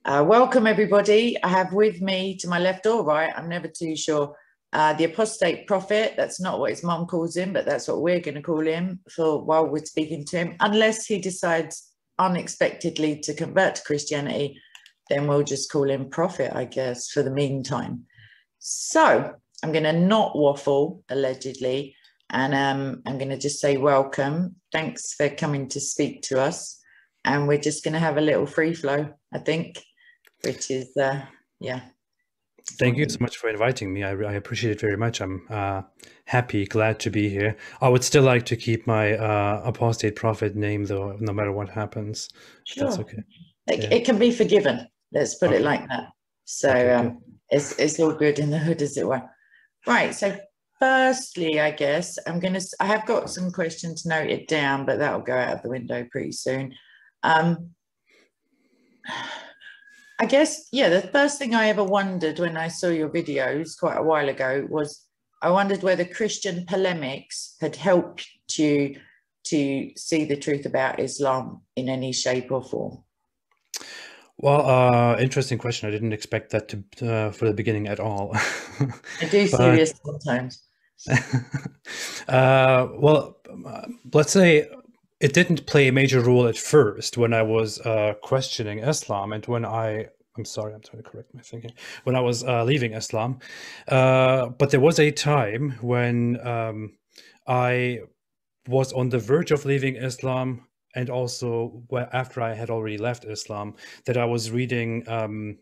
Welcome, everybody. I have with me, to my left or right, I'm never too sure, the apostate prophet. That's not what his mum calls him, but that's what we're going to call him for while we're speaking to him. Unless he decides unexpectedly to convert to Christianity, then we'll just call him prophet, I guess, for the meantime. So I'm going to not waffle, allegedly, and I'm going to just say welcome. Thanks for coming to speak to us. And we're just going to have a little free flow, I think, which is, yeah. Thank you so much for inviting me. I appreciate it very much. I'm happy, glad to be here. I would still like to keep my apostate prophet name, though, no matter what happens. Sure. That's okay. It can be forgiven. Let's put it like that. So Okay, it's all good in the hood, as it were. Right. So firstly, I guess I have got some questions noted down, but that'll go out of the window pretty soon. I guess, yeah, the first thing I ever wondered when I saw your videos quite a while ago was I wondered whether Christian polemics had helped you to see the truth about Islam in any shape or form. well, interesting question. I didn't expect that for the beginning at all. I do serious sometimes. Well, let's say it didn't play a major role at first when I was questioning Islam, and when I'm sorry, I'm trying to correct my thinking. When I was leaving Islam, but there was a time when I was on the verge of leaving Islam, and also after I had already left Islam, that I was reading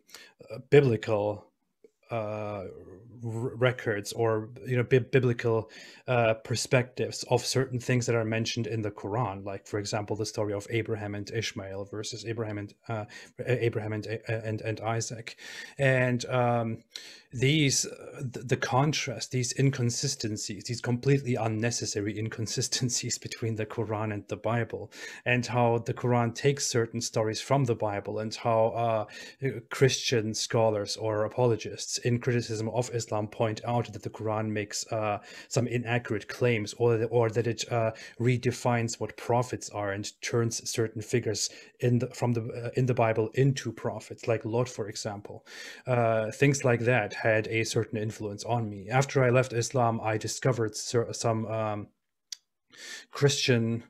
biblical records, or biblical perspectives of certain things that are mentioned in the Quran, like, for example, the story of Abraham and Ishmael versus Abraham and Isaac, and the contrast, these inconsistencies, these completely unnecessary inconsistencies between the Quran and the Bible, and how the Quran takes certain stories from the Bible, and how Christian scholars or apologists in criticism of Islam point out that the Quran makes some inaccurate claims, or that it redefines what prophets are and turns certain figures in the Bible into prophets, like Lot, for example. Things like that had a certain influence on me. After I left Islam, I discovered some Christian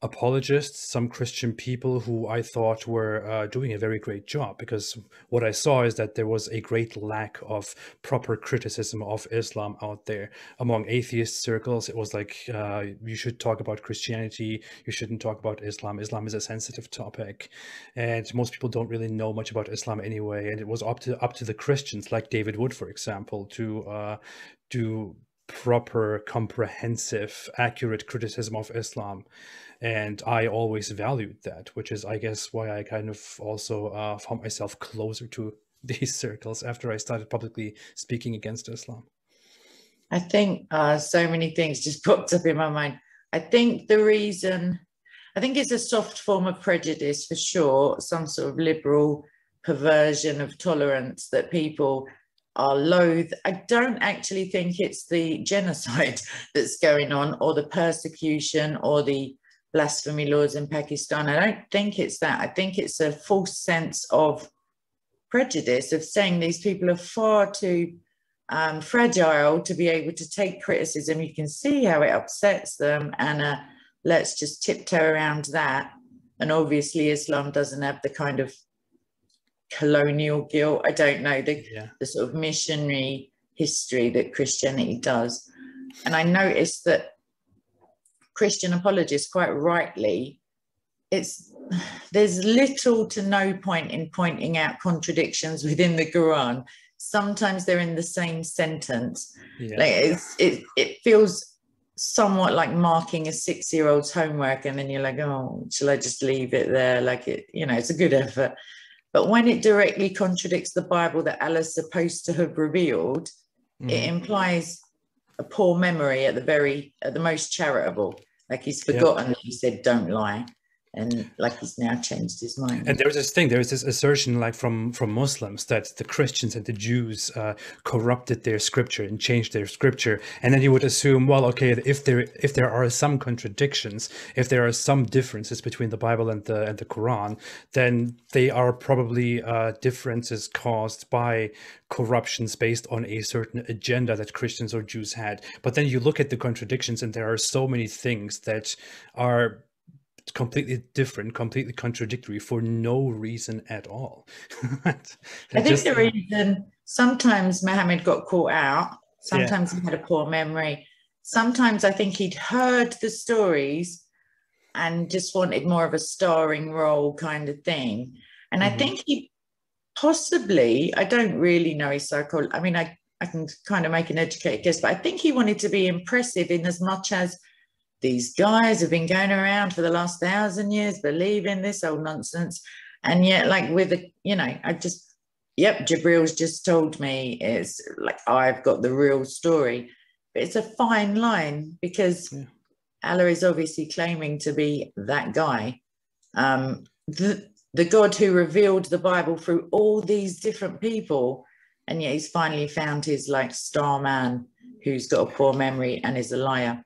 apologists, some Christian people who I thought were doing a very great job, because what I saw is that there was a great lack of proper criticism of Islam out there among atheist circles. It was like, you should talk about Christianity, you shouldn't talk about Islam. Islam is a sensitive topic, and most people don't really know much about Islam anyway. And it was up to the Christians, like David Wood, for example, to do proper, comprehensive, accurate criticism of Islam. And I always valued that, which is, I guess, why I kind of also found myself closer to these circles after I started publicly speaking against Islam. I think so many things just popped up in my mind. I think it's a soft form of prejudice for sure, some sort of liberal perversion of tolerance that people are loath. I don't actually think it's the genocide that's going on, or the persecution, or the blasphemy laws in Pakistan. I don't think it's that. I think it's a false sense of prejudice, of saying these people are far too fragile to be able to take criticism. You can see how it upsets them, and let's just tiptoe around that. And obviously Islam doesn't have the kind of colonial guilt, I don't know, the sort of missionary history that Christianity does. And I noticed that Christian apologists, quite rightly, there's little to no point in pointing out contradictions within the Quran. Sometimes they're in the same sentence. Like it feels somewhat like marking a 6-year-old's homework, and then you're like, oh, shall I just leave it there? Like, it's a good effort. But when it directly contradicts the Bible that Allah's supposed to have revealed, it implies a poor memory at the most charitable. Like, he's forgotten that he said, don't lie. and like he's now changed his mind. And there's this assertion, like from Muslims, that the Christians and the Jews corrupted their scripture and changed their scripture, and then you would assume, well, okay, if there are some contradictions, if there are some differences between the Bible and the Quran, then they are probably differences caused by corruptions based on a certain agenda that Christians or Jews had. But then you look at the contradictions, and there are so many things that are completely different, completely contradictory for no reason at all. I think the reason sometimes Muhammad got caught out, sometimes he had a poor memory, sometimes I think he'd heard the stories and just wanted more of a starring role kind of thing. And I think he possibly, I don't really know his psychology, I mean, I can kind of make an educated guess, but I think he wanted to be impressive in as much as these guys have been going around for the last 1,000 years believing this old nonsense. And yet, like with the, you know, Jibril's just told me, it's like, I've got the real story. But it's a fine line, because Allah is obviously claiming to be that guy. The God who revealed the Bible through all these different people. And yet he's finally found his like star man who's got a poor memory and is a liar.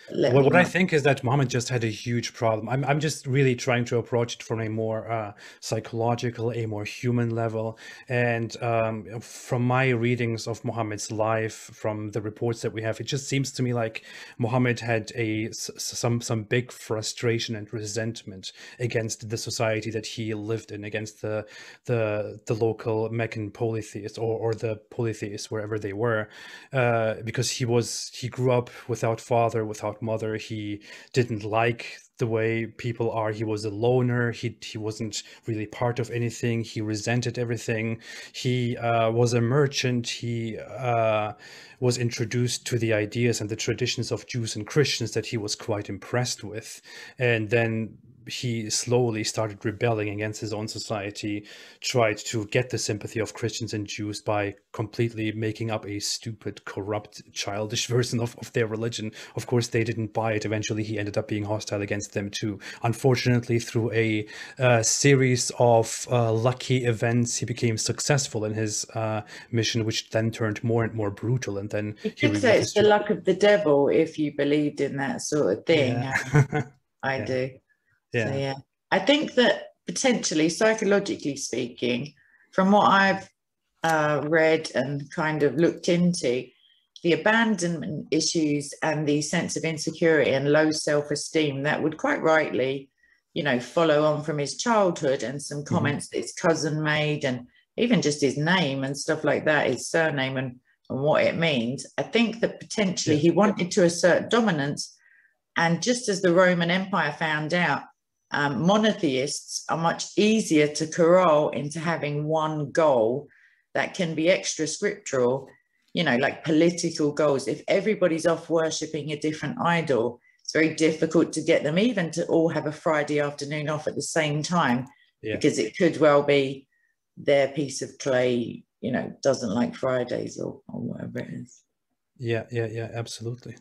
What I think is that Muhammad just had a huge problem. I'm just really trying to approach it from a more psychological, a more human level. And from my readings of Muhammad's life, from the reports that we have, it just seems to me like Muhammad had some big frustration and resentment against the society that he lived in, against the local Meccan polytheists or the polytheists wherever they were, because he grew up without father, without mother. He didn't like the way people are. He was a loner. He wasn't really part of anything. He resented everything. He was a merchant. He was introduced to the ideas and the traditions of Jews and Christians that he was quite impressed with. And then he slowly started rebelling against his own society, tried to get the sympathy of Christians and Jews by completely making up a stupid, corrupt, childish version of their religion. Of course, they didn't buy it. Eventually, he ended up being hostile against them too. Unfortunately, through a series of lucky events, he became successful in his mission, which then turned more and more brutal. And then you could say it's the luck of the devil if you believed in that sort of thing. Yeah. I do. Yeah. So, I think that potentially, psychologically speaking, from what I've read and kind of looked into, the abandonment issues and the sense of insecurity and low self-esteem that would quite rightly, you know, follow on from his childhood and some comments that his cousin made, and even just his name and stuff like that, his surname and what it means. I think that potentially he wanted to assert dominance. And just as the Roman Empire found out, monotheists are much easier to corral into having one goal that can be extra scriptural, you know, like political goals. If everybody's off worshipping a different idol, it's very difficult to get them even to all have a Friday afternoon off at the same time, because it could well be their piece of clay, you know, doesn't like Fridays or whatever it is. Yeah, absolutely.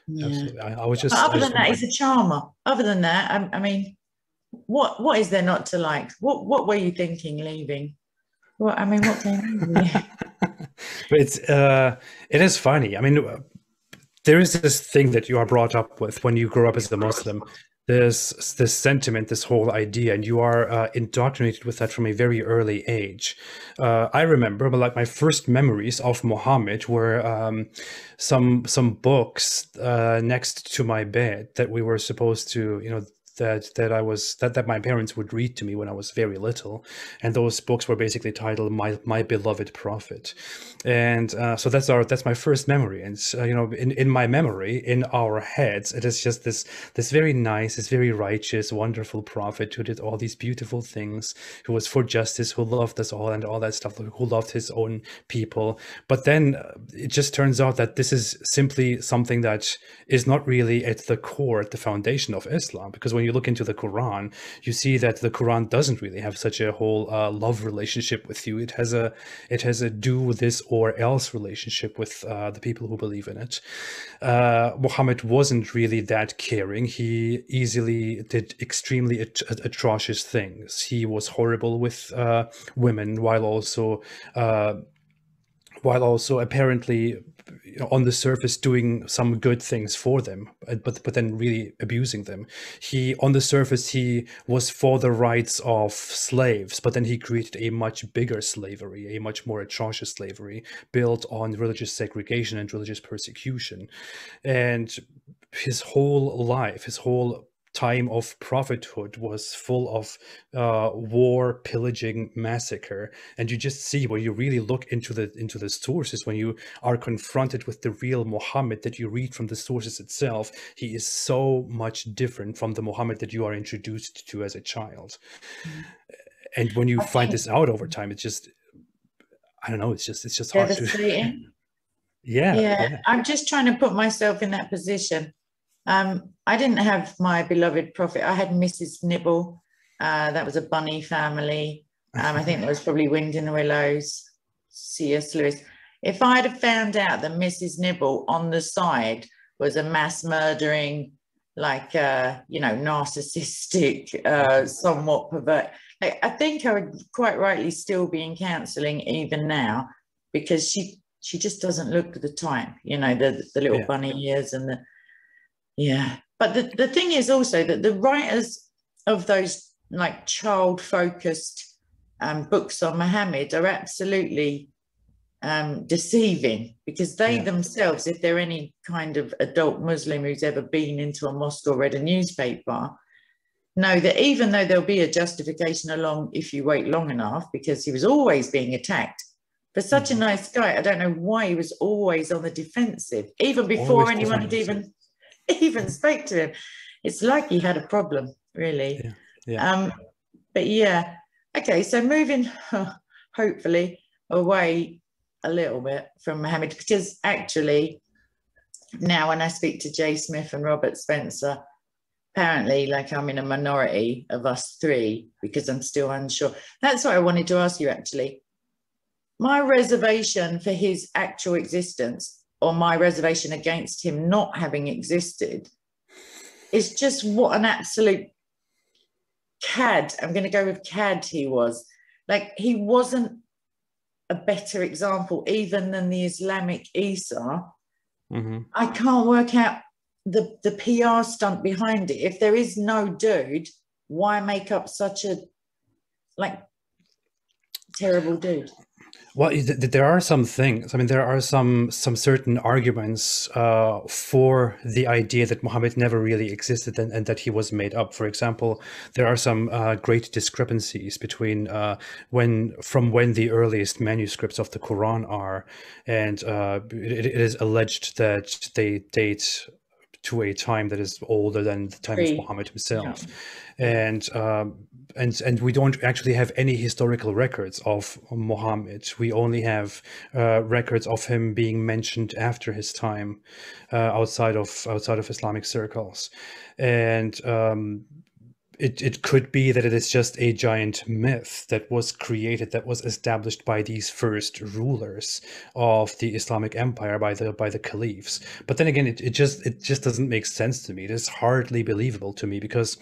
Yeah. Absolutely. I was just. But other than that, he's a charmer. Other than that, I mean, what is there not to like? What were you thinking leaving? What came over you? But it is funny. I mean, there is this thing that you are brought up with when you grow up as a Muslim. There's this sentiment, this whole idea, and you are indoctrinated with that from a very early age. I remember, but like my first memories of Muhammad were some books next to my bed that we were supposed to, you know, that my parents would read to me when I was very little, and those books were basically titled "My Beloved Prophet," and so that's my first memory. And you know, in my memory, in our heads, it is just this very nice, this very righteous, wonderful prophet who did all these beautiful things, who was for justice, who loved us all, and all that stuff, who loved his own people. But then it just turns out that this is simply something that is not really at the core, at the foundation of Islam, because when when you look into the Quran, you see that the Quran doesn't really have such a whole love relationship with you. It has a do this or else relationship with the people who believe in it. Muhammad wasn't really that caring. He easily did extremely atrocious things. He was horrible with women, while also apparently, on the surface, doing some good things for them, but then really abusing them. On the surface, he was for the rights of slaves, but then he created a much bigger slavery, a much more atrocious slavery built on religious segregation and religious persecution. And his whole life, his whole time of prophethood was full of war, pillaging, massacre. And you just see, when you really look into the sources, when you are confronted with the real Muhammad that you read from the sources itself, he is so much different from the Muhammad that you are introduced to as a child. And when you find this out over time, it's just, I don't know, it's just hard to. Yeah, I'm just trying to put myself in that position. I didn't have my beloved prophet. I had Mrs. Nibble. That was a bunny family. I think that was probably Wind in the Willows, C.S. Lewis. If I'd have found out that Mrs. Nibble on the side was a mass murdering, like, narcissistic, somewhat pervert, I think I would quite rightly still be in counselling even now, because she just doesn't look the type, the little bunny ears and the. Yeah, but the thing is also that the writers of those like child-focused books on Muhammad are absolutely deceiving, because they themselves, if they're any kind of adult Muslim who's ever been into a mosque or read a newspaper, know that even though there'll be a justification along if you wait long enough, because he was always being attacked. For such a nice guy, I don't know why he was always on the defensive, even before anyone had even spoke to him. It's like he had a problem, really. But yeah, okay, so moving hopefully away a little bit from Muhammad, because actually now when I speak to Jay Smith and Robert Spencer, apparently like I'm in a minority of us three, because I'm still unsure. That's what I wanted to ask you, actually. My reservation for his actual existence, or my reservation against him not having existed, is just what an absolute cad, I'm going to go with cad he was. Like, he wasn't a better example even than the Islamic Isa. I can't work out the PR stunt behind it. If there is no dude, why make up such a terrible dude? Well, there are some things. I mean, there are some certain arguments for the idea that Muhammad never really existed and that he was made up. For example, there are some great discrepancies between when the earliest manuscripts of the Quran are, and it is alleged that they date to a time that is older than the time of Muhammad himself. And we don't actually have any historical records of Muhammad. We only have records of him being mentioned after his time outside of Islamic circles. And it could be that it is just a giant myth that was created, that was established by these first rulers of the Islamic Empire, by the caliphs. But then again, it just doesn't make sense to me. It is hardly believable to me, because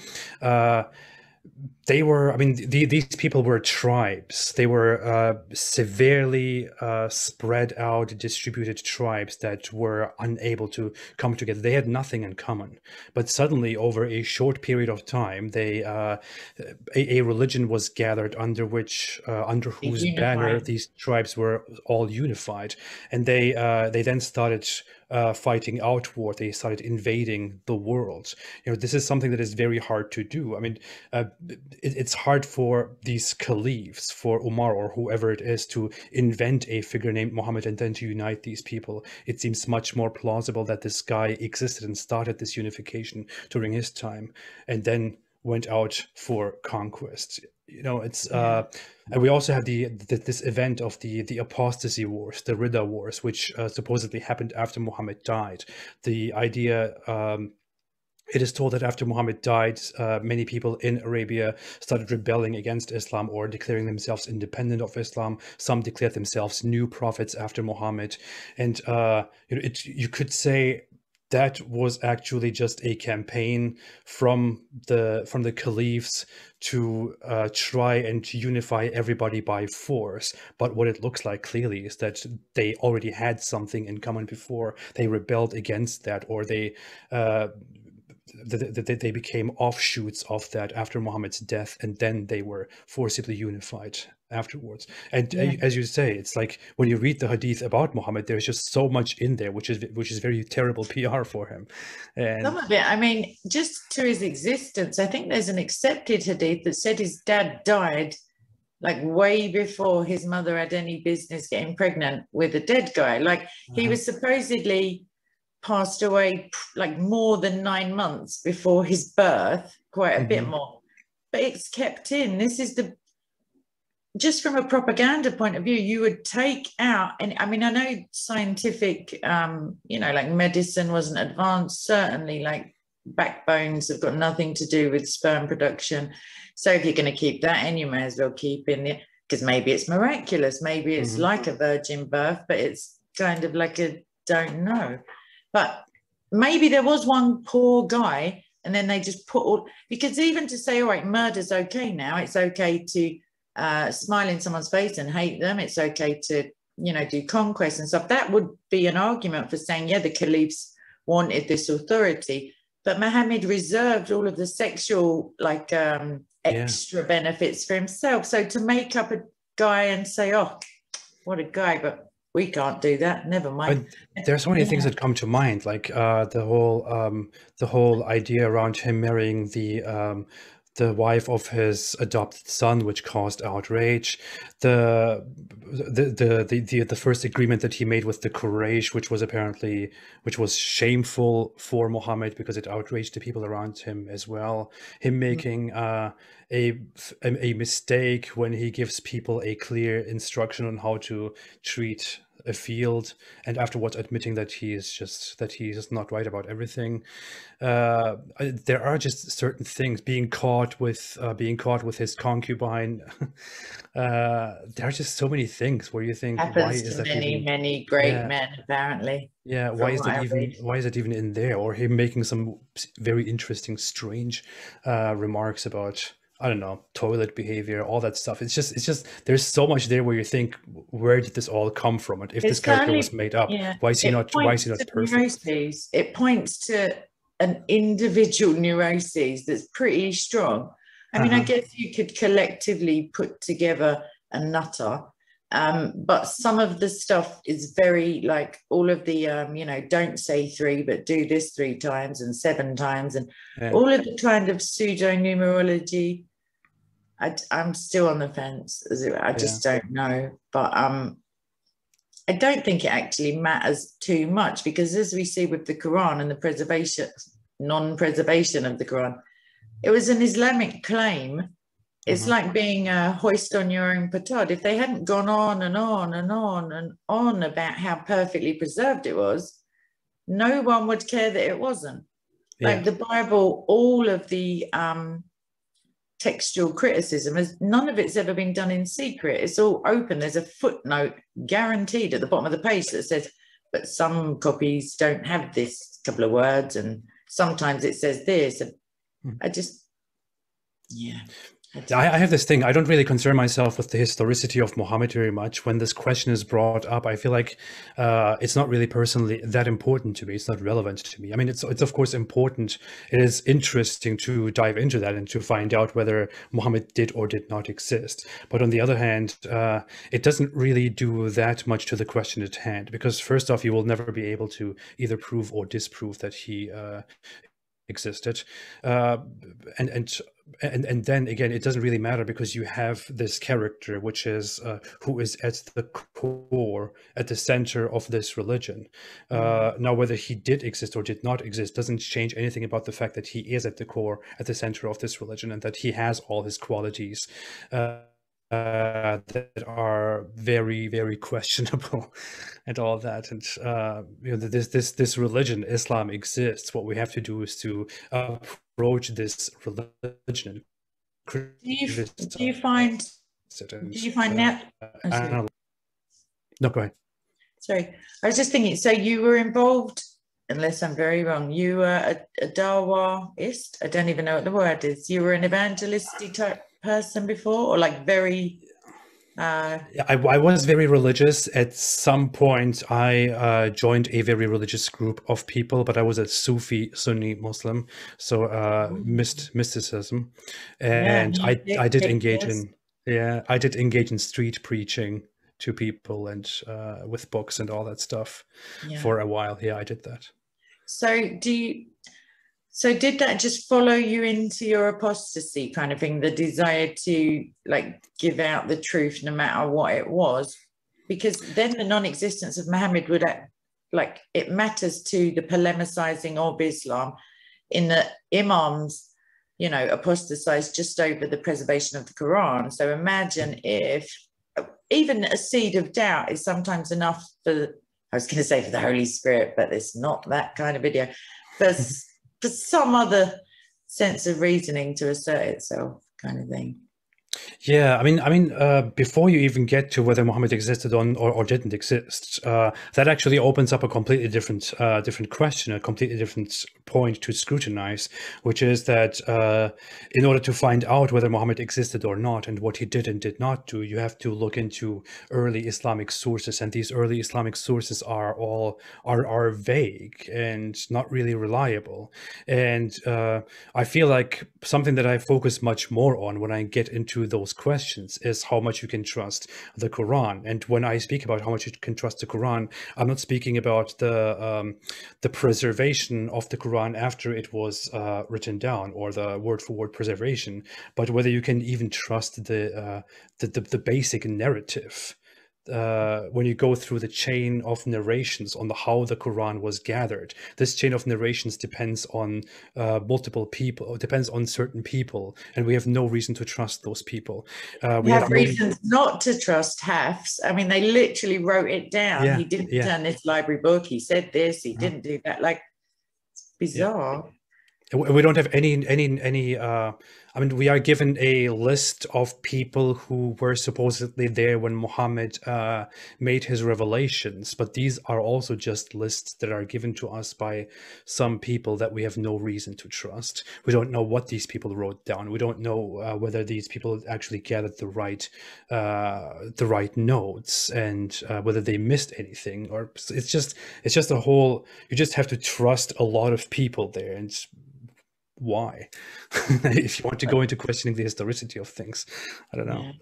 these people were tribes. They were severely spread out, distributed tribes that were unable to come together. They had nothing in common. But suddenly, over a short period of time, a religion was gathered under whose banner these tribes were all unified. And they then started fighting outward. They started invading the world. This is something that is very hard to do. I mean, it's hard for these caliphs, for Umar or whoever it is, to invent a figure named Muhammad and then to unite these people. It seems much more plausible that this guy existed and started this unification during his time, and then went out for conquest. It's and we also have this event of the apostasy wars, the Ridda wars, which supposedly happened after Muhammad died. The idea It is told that after Muhammad died, many people in Arabia started rebelling against Islam or declaring themselves independent of Islam. Some declared themselves new prophets after Muhammad, and you could say that was actually just a campaign from the caliphs to try and unify everybody by force. But what it looks like clearly is that they already had something in common before they rebelled against that, or uh, they became offshoots of that after Muhammad's death, and then they were forcibly unified afterwards. And Yeah. as you say, it's like when you read the hadith about Muhammad, there's just so much in there, which is very terrible PR for him. Some And of it, I mean, just to his existence, I think there's an accepted hadith that said his dad died like way before his mother had any business getting pregnant with a dead guy. Like he was supposedly passed away like more than 9 months before his birth, quite a bit more. But it's kept in. This is the, just from a propaganda point of view, you would take out, and I mean, I know scientific, like medicine wasn't advanced, certainly like backbones have got nothing to do with sperm production. So if you're going to keep that in, you may as well keep in it, because maybe it's miraculous, maybe it's like a virgin birth, but it's kind of like a don't know. But maybe there was one poor guy, and then they just put all, because even to say, all right, murder's okay now, it's okay to smile in someone's face and hate them, it's okay to, do conquest and stuff. That would be an argument for saying, yeah, the caliphs wanted this authority. But Muhammad reserved all of the sexual, extra benefits for himself. So to make up a guy and say, oh, what a guy, but we can't do that, never mind. But there are so many things that come to mind, like the whole idea around him marrying the wife of his adopted son, which caused outrage. The first agreement that he made with the Quraysh, which was shameful for Muhammad because it outraged the people around him as well. Him making a mistake when he gives people a clear instruction on how to treat a field, and afterwards admitting that he is just not right about everything. There are just certain things, being caught with his concubine. There are just so many things where you think, why Happens is to that even? many great Yeah, men, apparently, yeah. from what I read. Why is it even in there? Or him making some very interesting, strange remarks about, I don't know, toilet behavior, all that stuff. It's just there's so much there where you think, where did this all come from? And if this It's character was certainly, made up, yeah, why is he it not points to perfect? neuroses. It points to an individual neuroses that's pretty strong. I mean, I Uh-huh. guess you could collectively put together a nutter, but some of the stuff is very like all of the, don't say three, but do this 3 times and 7 times, and Yeah. all of the kind of pseudo numerology. I'm still on the fence. I Yeah. just don't know, but I don't think it actually matters too much, because as we see with the Quran and the non-preservation of the Quran, it was an Islamic claim. It's like being a hoist on your own petard. If they hadn't gone on and on and on and on about how perfectly preserved it was, no one would care that it wasn't. Yeah. Like the Bible, all of the textual criticism, as none of it's ever been done in secret. It's all open. There's a footnote guaranteed at the bottom of the page that says, but some copies don't have this couple of words, and sometimes it says this. And I just, yeah. I have this thing. I don't really concern myself with the historicity of Muhammad very much. When this question is brought up, I feel like it's not really personally that important to me. It's not relevant to me. I mean, it's of course important. It is interesting to dive into that and to find out whether Muhammad did or did not exist. But on the other hand, it doesn't really do that much to the question at hand, because first off, you will never be able to either prove or disprove that he existed, and then again, it doesn't really matter, because you have this character which is who is at the core, at the center of this religion. Now, whether he did exist or did not exist doesn't change anything about the fact that he is at the core, at the center of this religion, and that he has all his qualities. that are very, very questionable and all that. And this religion, Islam, exists. What we have to do is to approach this religion and Do you find it and do you find that? Oh, sorry. No, go ahead. Sorry, I was just thinking. So you were involved, unless I'm very wrong. You were a Dawaist. I don't even know what the word is. You were an evangelistic type person before, or like very. I was very religious. At some point, I joined a very religious group of people, but I was a Sufi Sunni Muslim, so mysticism, and I did engage in I did engage in street preaching to people and with books and all that stuff for a while. Yeah, I did that. So did that just follow you into your apostasy kind of thing, the desire to like give out the truth no matter what it was? Because then the non-existence of Muhammad would like it matters to the polemicizing of Islam in that imams, you know, apostatized just over the preservation of the Quran. So imagine if even a seed of doubt is sometimes enough for, I was going to say for the Holy Spirit, but it's not that kind of video, for some other sense of reasoning to assert itself, kind of thing. Yeah, I mean, before you even get to whether Muhammad existed or didn't exist, that actually opens up a completely different question, a completely different point to scrutinize, which is that in order to find out whether Muhammad existed or not and what he did and did not do, you have to look into early Islamic sources, and these early Islamic sources are vague and not really reliable. And I feel like something that I focus much more on when I get into those questions is how much you can trust the Quran. And when I speak about how much you can trust the Quran, I'm not speaking about the preservation of the Quran after it was written down, or the word-for-word preservation, but whether you can even trust the basic narrative. When you go through the chain of narrations on how the Quran was gathered, this chain of narrations depends on multiple people, depends on certain people, and we have no reason to trust those people. We have reasons not to trust Hafs. I mean, they literally wrote it down. Yeah, he didn't turn this library book. He said this. He didn't do that. Like, it's bizarre. We don't have any I mean, we are given a list of people who were supposedly there when Muhammad made his revelations, but these are also just lists that are given to us by some people that we have no reason to trust. We don't know what these people wrote down. We don't know whether these people actually gathered the right notes, and whether they missed anything, or it's just a whole. You just have to trust a lot of people there, and why? If you want to go into questioning the historicity of things, I don't know. Yeah.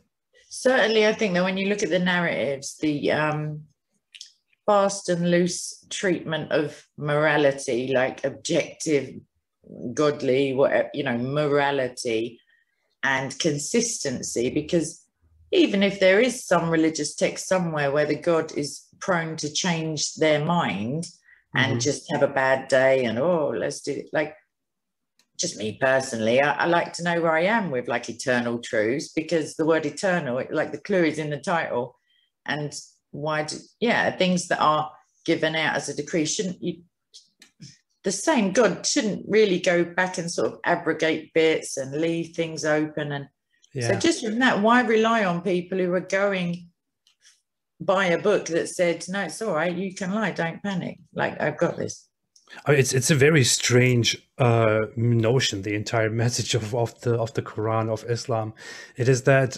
Certainly, I think that when you look at the narratives, the fast and loose treatment of morality, like objective, godly, whatever, you know, morality and consistency, because even if there is some religious text somewhere where the God is prone to change their mind and just have a bad day and, oh, let's do it, like, just me personally, I like to know where I am with like eternal truths, because the word eternal, like the clue is in the title. And things that are given out as a decree, the same God shouldn't really go back and sort of abrogate bits and leave things open. And so just from that, why rely on people who are going by a book that said, no, it's all right, you can lie, don't panic, like I've got this. It's a very strange notion, the entire message of the Quran, of Islam. It is that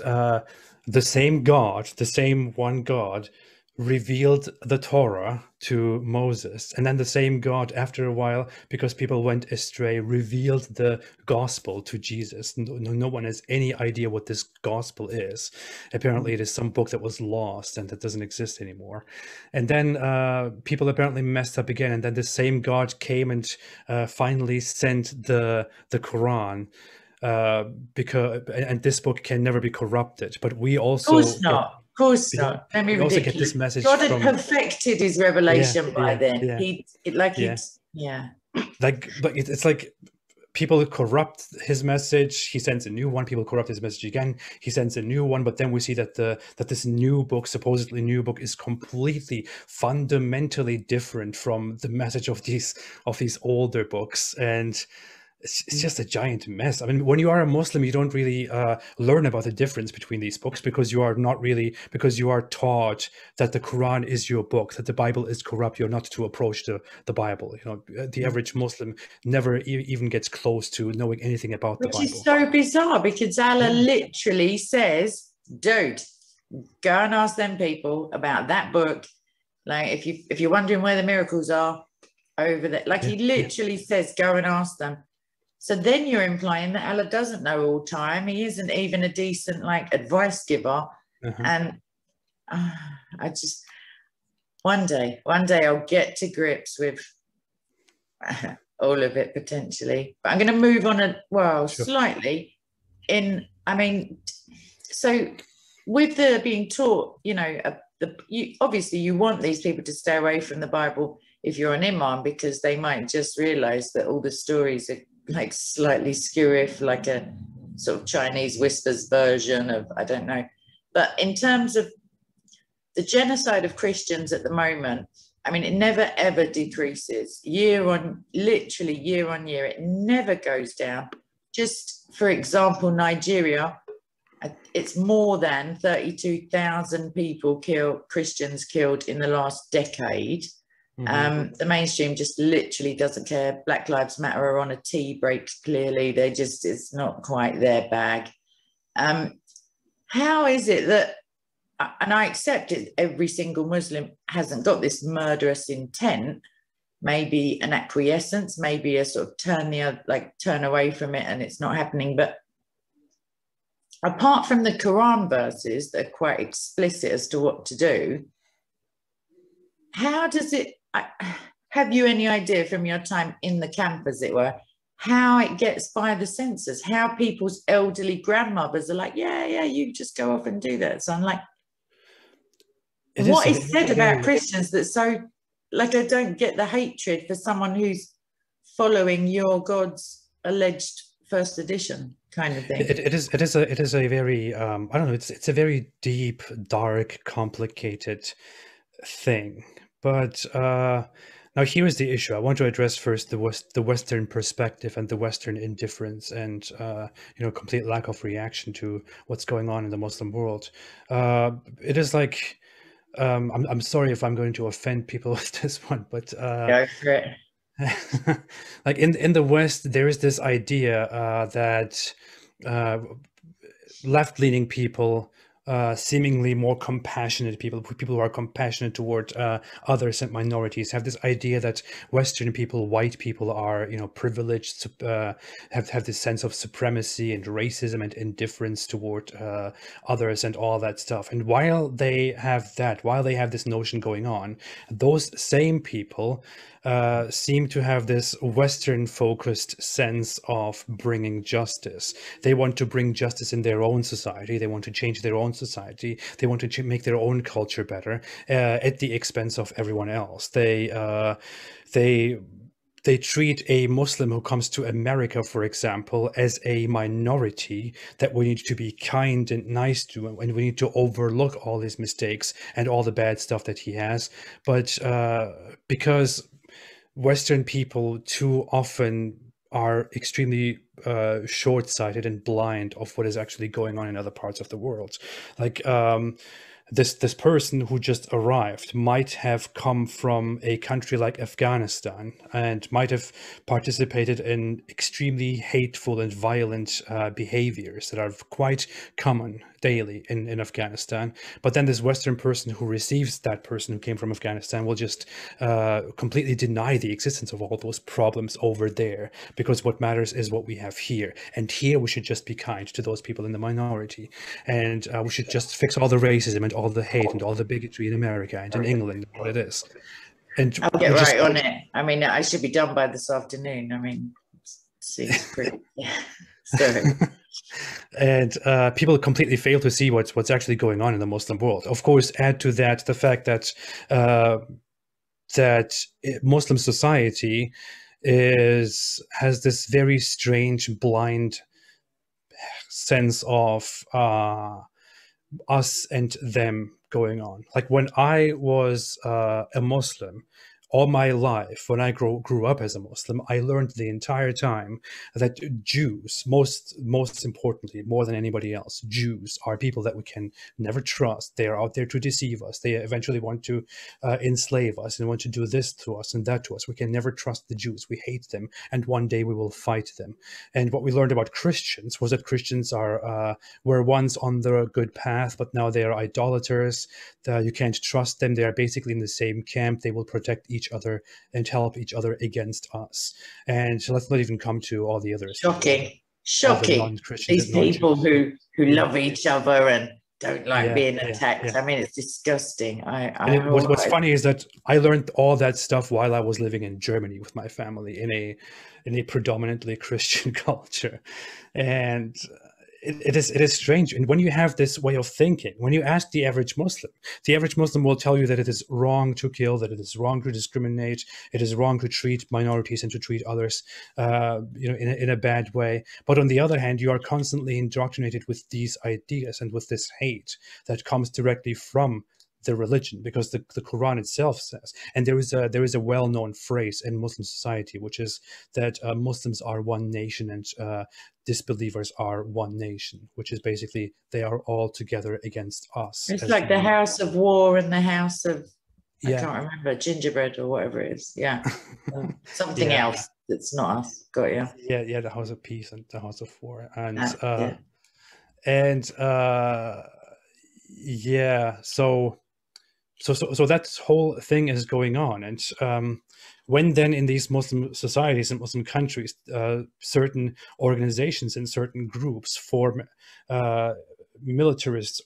the same God, the same one God, revealed the Torah to Moses, and then the same God, after a while, because people went astray, revealed the gospel to Jesus. No one has any idea what this gospel is. Apparently it is some book that was lost and that doesn't exist anymore. And then people apparently messed up again, and then the same God came and finally sent the Quran, and this book can never be corrupted. But we also, of course not. Of course not. We also get this message. God had perfected his revelation by then. But it's like people corrupt his message. He sends a new one. People corrupt his message again. He sends a new one. But then we see that this new book, supposedly new book, is completely fundamentally different from the message of these older books, and it's just a giant mess. I mean, when you are a Muslim, you don't really learn about the difference between these books, because you are taught that the Quran is your book, that the Bible is corrupt. You're not to approach the Bible. The average Muslim never even gets close to knowing anything about the Bible. Which is so bizarre, because Allah literally says, dude, go and ask them people about that book. Like, if you're wondering where the miracles are, over there. Like, he literally says, go and ask them. So then you're implying that Allah doesn't know all time. He isn't even a decent, like, advice giver. And I just, one day I'll get to grips with all of it potentially. But I'm going to move on slightly so with the being taught, obviously you want these people to stay away from the Bible if you're an imam, because they might just realize that all the stories are like slightly skew-if, like a sort of Chinese whispers version of, I don't know. But in terms of the genocide of Christians at the moment, I mean, it never ever decreases. Literally year on year, it never goes down. Just for example, Nigeria, it's more than 32,000 Christians killed in the last decade. The mainstream just literally doesn't care. Black Lives Matter are on a tea break, clearly. It's not quite their bag. How is it that, and I accept it, every single Muslim hasn't got this murderous intent, maybe an acquiescence, maybe a sort of turn away from it and it's not happening. But apart from the Quran verses that are quite explicit as to what to do, how does it, have you any idea from your time in the camp, as it were, how it gets by the censors, how people's elderly grandmothers are like, yeah, you just go off and do that. So I'm like, what is said about Christians that's so, like, I don't get the hatred for someone who's following your God's alleged first edition kind of thing. It is a very I don't know, it's a very deep, dark, complicated thing. But now here is the issue. I want to address first the Western perspective and the Western indifference and complete lack of reaction to what's going on in the Muslim world. It is like, I'm sorry if I'm going to offend people with this one, but go for it. Like in the West, there is this idea that left-leaning people, seemingly more compassionate people who are compassionate toward others and minorities, have this idea that Western people, white people, are privileged, have this sense of supremacy and racism and indifference toward others and all that stuff. And while they have this notion going on, those same people seem to have this Western focused sense of bringing justice. They want to bring justice in their own society. They want to change their own society. They want to make their own culture better at the expense of everyone else. They treat a Muslim who comes to America, for example, as a minority that we need to be kind and nice to, and we need to overlook all his mistakes and all the bad stuff that he has. But because Western people too often are extremely short-sighted and blind of what is actually going on in other parts of the world. Like this person who just arrived might have come from a country like Afghanistan and might have participated in extremely hateful and violent behaviors that are quite common daily in Afghanistan. But then this Western person who receives that person who came from Afghanistan will just completely deny the existence of all those problems over there, because what matters is what we have here. And here we should just be kind to those people in the minority. And we should just fix all the racism and all the hate and all the bigotry in America and in England, what it is. And I'll get right on it. I mean, I should be done by this afternoon. I mean, it seems pretty, yeah. Sorry. And people completely fail to see what's actually going on in the Muslim world. Of course, add to that the fact that Muslim society has this very strange blind sense of us and them going on. Like when I was a Muslim, all my life, when I grew up as a Muslim, I learned the entire time that Jews, most importantly, more than anybody else, Jews are people that we can never trust. They are out there to deceive us. They eventually want to enslave us and want to do this to us and that to us. We can never trust the Jews. We hate them, and one day we will fight them. And what we learned about Christians was that Christians were once on the good path, but now they are idolaters. You can't trust them. They are basically in the same camp. They will protect each other and help each other against us. And let's not even come to all the others. Shocking. Non-Christians, these people who love each other and don't like being attacked. Yeah. I mean, it's disgusting. What's funny is that I learned all that stuff while I was living in Germany with my family in a predominantly Christian culture, and it is strange. And when you have this way of thinking, when you ask the average Muslim will tell you that it is wrong to kill, that it is wrong to discriminate, it is wrong to treat minorities and to treat others, in a bad way. But on the other hand, you are constantly indoctrinated with these ideas and with this hate that comes directly from the religion, because the Quran itself says, and there is a well-known phrase in Muslim society, which is that Muslims are one nation and disbelievers are one nation, which is basically they are all together against us. It's like the house of war and the house of, I can't remember, gingerbread or whatever it is. Yeah. Something else that's not us. Got you. Yeah, the house of peace and the house of war. And So that whole thing is going on. And when then in these Muslim societies and Muslim countries, certain organizations and certain groups form militarist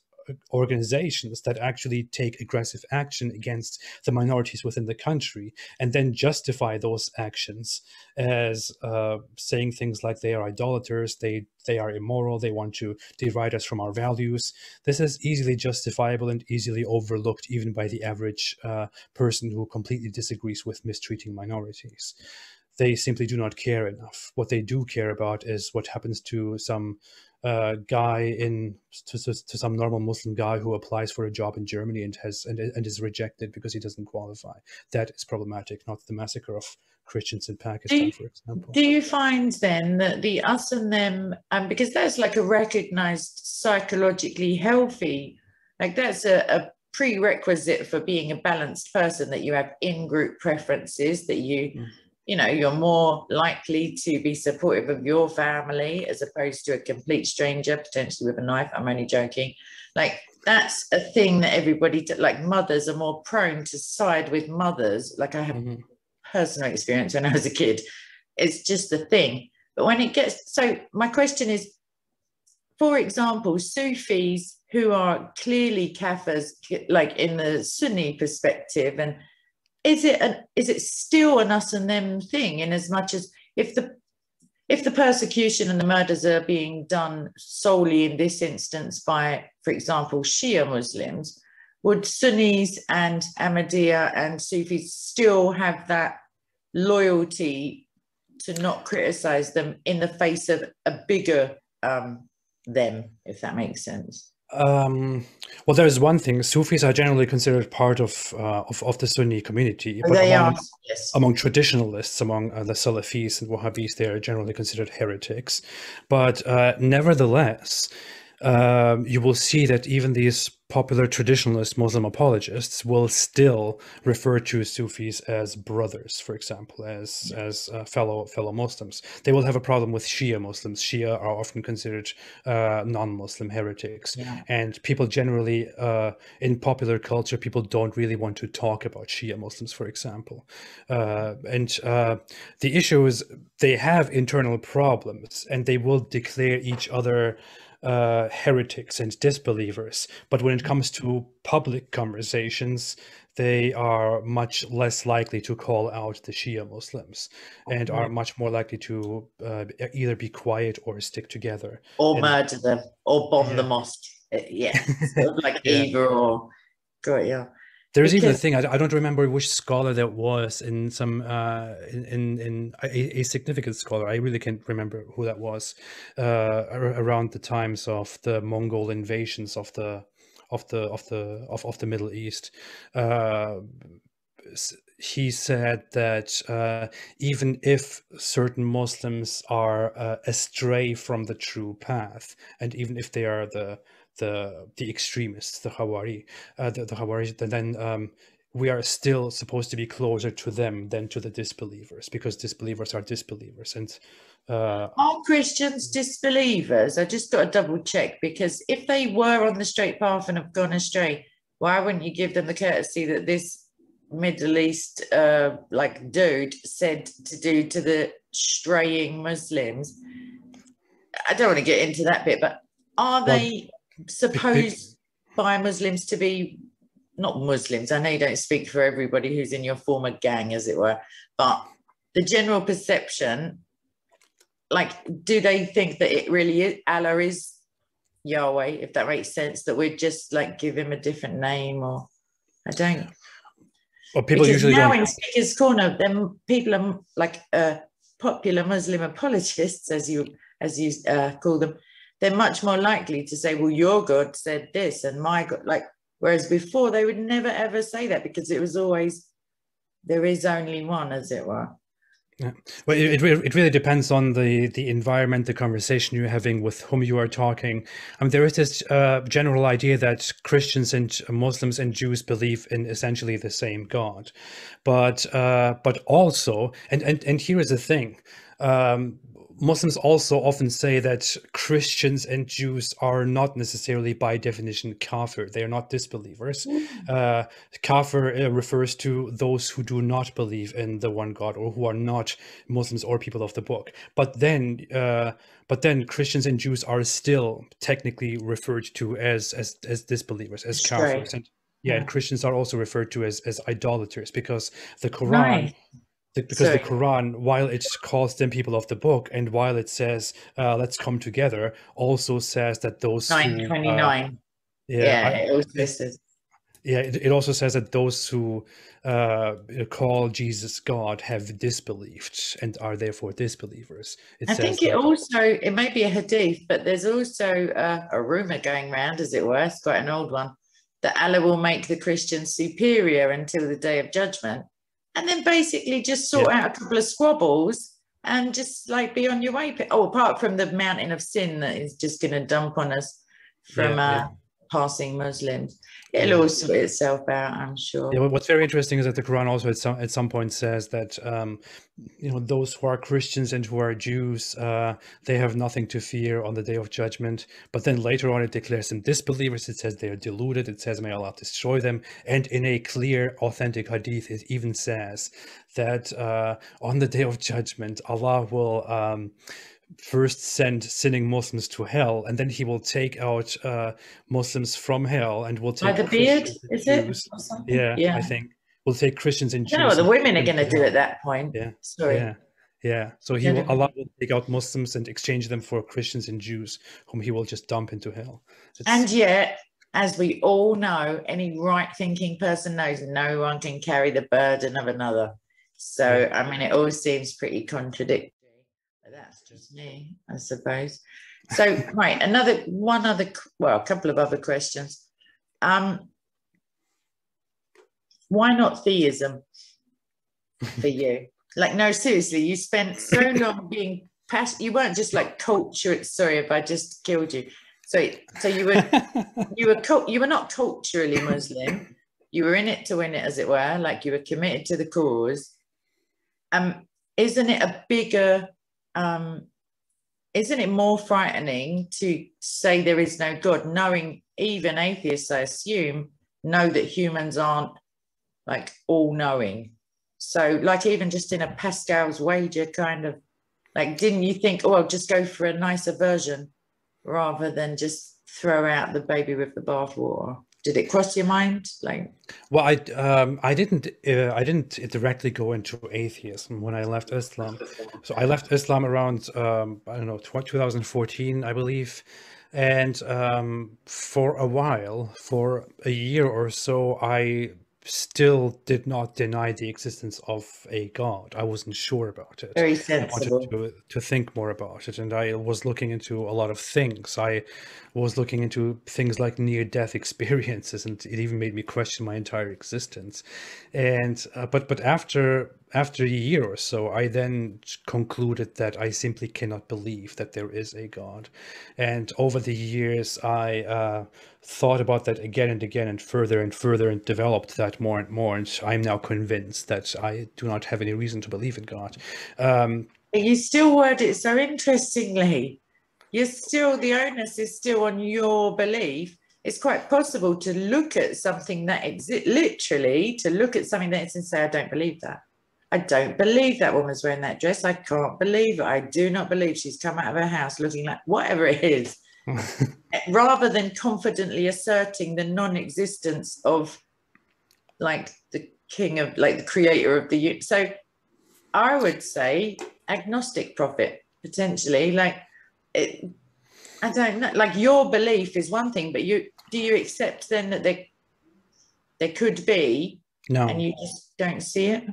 organizations that actually take aggressive action against the minorities within the country, and then justify those actions as saying things like they are idolaters, they are immoral, they want to divide us from our values. This is easily justifiable and easily overlooked even by the average person who completely disagrees with mistreating minorities. They simply do not care enough. What they do care about is what happens to some to some normal Muslim guy who applies for a job in Germany and is rejected because he doesn't qualify. That is problematic, not the massacre of Christians in Pakistan, for example. Do you find then that the us and them, because that's like a recognized psychologically healthy, like that's a prerequisite for being a balanced person, that you have in-group preferences, that you're more likely to be supportive of your family as opposed to a complete stranger, potentially with a knife. I'm only joking. Like, that's a thing that everybody, like mothers are more prone to side with mothers. Like I have personal experience when I was a kid. It's just a thing. But when it gets, so my question is, for example, Sufis who are clearly Kafirs, like in the Sunni perspective, and is it still an us and them thing, in as much as if the persecution and the murders are being done solely in this instance by, for example, Shia Muslims, would Sunnis and Ahmadiyya and Sufis still have that loyalty to not criticize them in the face of a bigger them, if that makes sense? Well, there is one thing. Sufis are generally considered part of the Sunni community, but among traditionalists, among the Salafis and Wahhabis, they are generally considered heretics. But nevertheless, you will see that even these popular traditionalist Muslim apologists will still refer to Sufis as brothers, for example, as fellow Muslims. They will have a problem with Shia Muslims. Shia are often considered non-Muslim heretics. And people generally, in popular culture, people don't really want to talk about Shia Muslims, for example. The issue is they have internal problems, and they will declare each other heretics and disbelievers, but when it comes to public conversations, they are much less likely to call out the Shia Muslims, and are much more likely to either be quiet or stick together, or murder them, or bomb the mosque. Sort of like either or. Got you. There's even a because thing, I don't remember which scholar that was, in some in a significant scholar. I really can't remember who that was, around the times of the Mongol invasions of the Middle East. Uh, he said that even if certain Muslims are astray from the true path, and even if they are the extremists, the Hawari, then we are still supposed to be closer to them than to the disbelievers, because disbelievers are disbelievers. And are Christians disbelievers? I just got to double check, because if they were on the straight path and have gone astray, why wouldn't you give them the courtesy that this Middle East like dude said to do to the straying Muslims? I don't want to get into that bit, but are well, they supposed by Muslims to be, not Muslims, I know you don't speak for everybody who's in your former gang, as it were, but the general perception, like, do they think that it really is Allah is Yahweh, if that makes sense, that we'd just like give him a different name? Or I don't. well, people Because usually now don't. in Speaker's Corner, then people are like popular Muslim apologists, as you call them. They're much more likely to say, well, your God said this and my God, like, whereas before they would never ever say that, because it was always, there is only one, as it were. Yeah. Well, it really depends on the environment, the conversation you're having, with whom you are talking. There is this general idea that Christians and Muslims and Jews believe in essentially the same God, but also, and here is the thing. Muslims also often say that Christians and Jews are not necessarily by definition kafir. They are not disbelievers. Kafir refers to those who do not believe in the one God, or who are not Muslims or people of the book. But then Christians and Jews are still technically referred to as disbelievers, as kafirs. And and Christians are also referred to as idolaters, because the Quran. Nice. Because the Quran, while it calls them people of the book, and while it says let's come together, also says that those 929. It also says. Yeah, it also says that those who call Jesus God have disbelieved and are therefore disbelievers. I think it also, it may be a hadith, but there's also a rumor going around, as it were, it's quite an old one, that Allah will make the Christians superior until the day of judgment, and then basically just sort out a couple of squabbles and just like be on your way. Oh, apart from the mountain of sin that is just going to dump on us from passing Muslims. It'll all sort itself out, I'm sure. Yeah, what's very interesting is that the Quran also at some point says that those who are Christians and who are Jews, they have nothing to fear on the day of judgment. But then later on, it declares them disbelievers. It says they are deluded. It says, may Allah destroy them. And in a clear, authentic hadith, it even says that on the day of judgment, Allah will first send sinning Muslims to hell, and then he will take out Muslims from hell, and will take by the beard, is it? Yeah, I think we'll take Christians and Jews. I don't know what the women are going to do at that point. Yeah. So Allah will take out Muslims and exchange them for Christians and Jews, whom he will just dump into hell. And yet, as we all know, any right-thinking person knows, no one can carry the burden of another. So, I mean, it all seems pretty contradictory. But that's just me, I suppose. So, right, a couple of other questions. Why not theism for you? Like, no, seriously, you spent so long being passionate. You weren't just like culture. Sorry if I just killed you. So you were not culturally Muslim. You were in it to win it, as it were. Like, you were committed to the cause. Isn't it a bigger? Isn't it more frightening to say there is no God, knowing even atheists, I assume, know that humans aren't like all knowing? So, like, even just in a Pascal's wager kind of, like, didn't you think, oh, I'll just go for a nicer version rather than just throw out the baby with the bathwater? Did it cross your mind? Like, well, I didn't directly go into atheism when I left Islam. So I left Islam around I don't know, 2014, I believe. And for a while, for a year or so, I still did not deny the existence of a God. I wasn't sure about it. Very I wanted sensible. to think more about it, and I was looking into a lot of things. I was looking into things like near-death experiences, and it even made me question my entire existence. And but after a year or so, I then concluded that I simply cannot believe that there is a God. And over the years, I thought about that again and again and further and developed that more and more. And I'm now convinced that I do not have any reason to believe in God. You still word it so interestingly. You're still, the onus is still on your belief. It's quite possible to look at something that exists, literally to look at something that exists and say, I don't believe that. I don't believe that woman's wearing that dress. I can't believe it. I do not believe she's come out of her house looking like whatever it is. Rather than confidently asserting the non-existence of like the king of, like the creator of the, so I would say agnostic prophet, potentially. Like it, I don't know, like your belief is one thing, but do you accept then that there could be, No. and you just don't see it?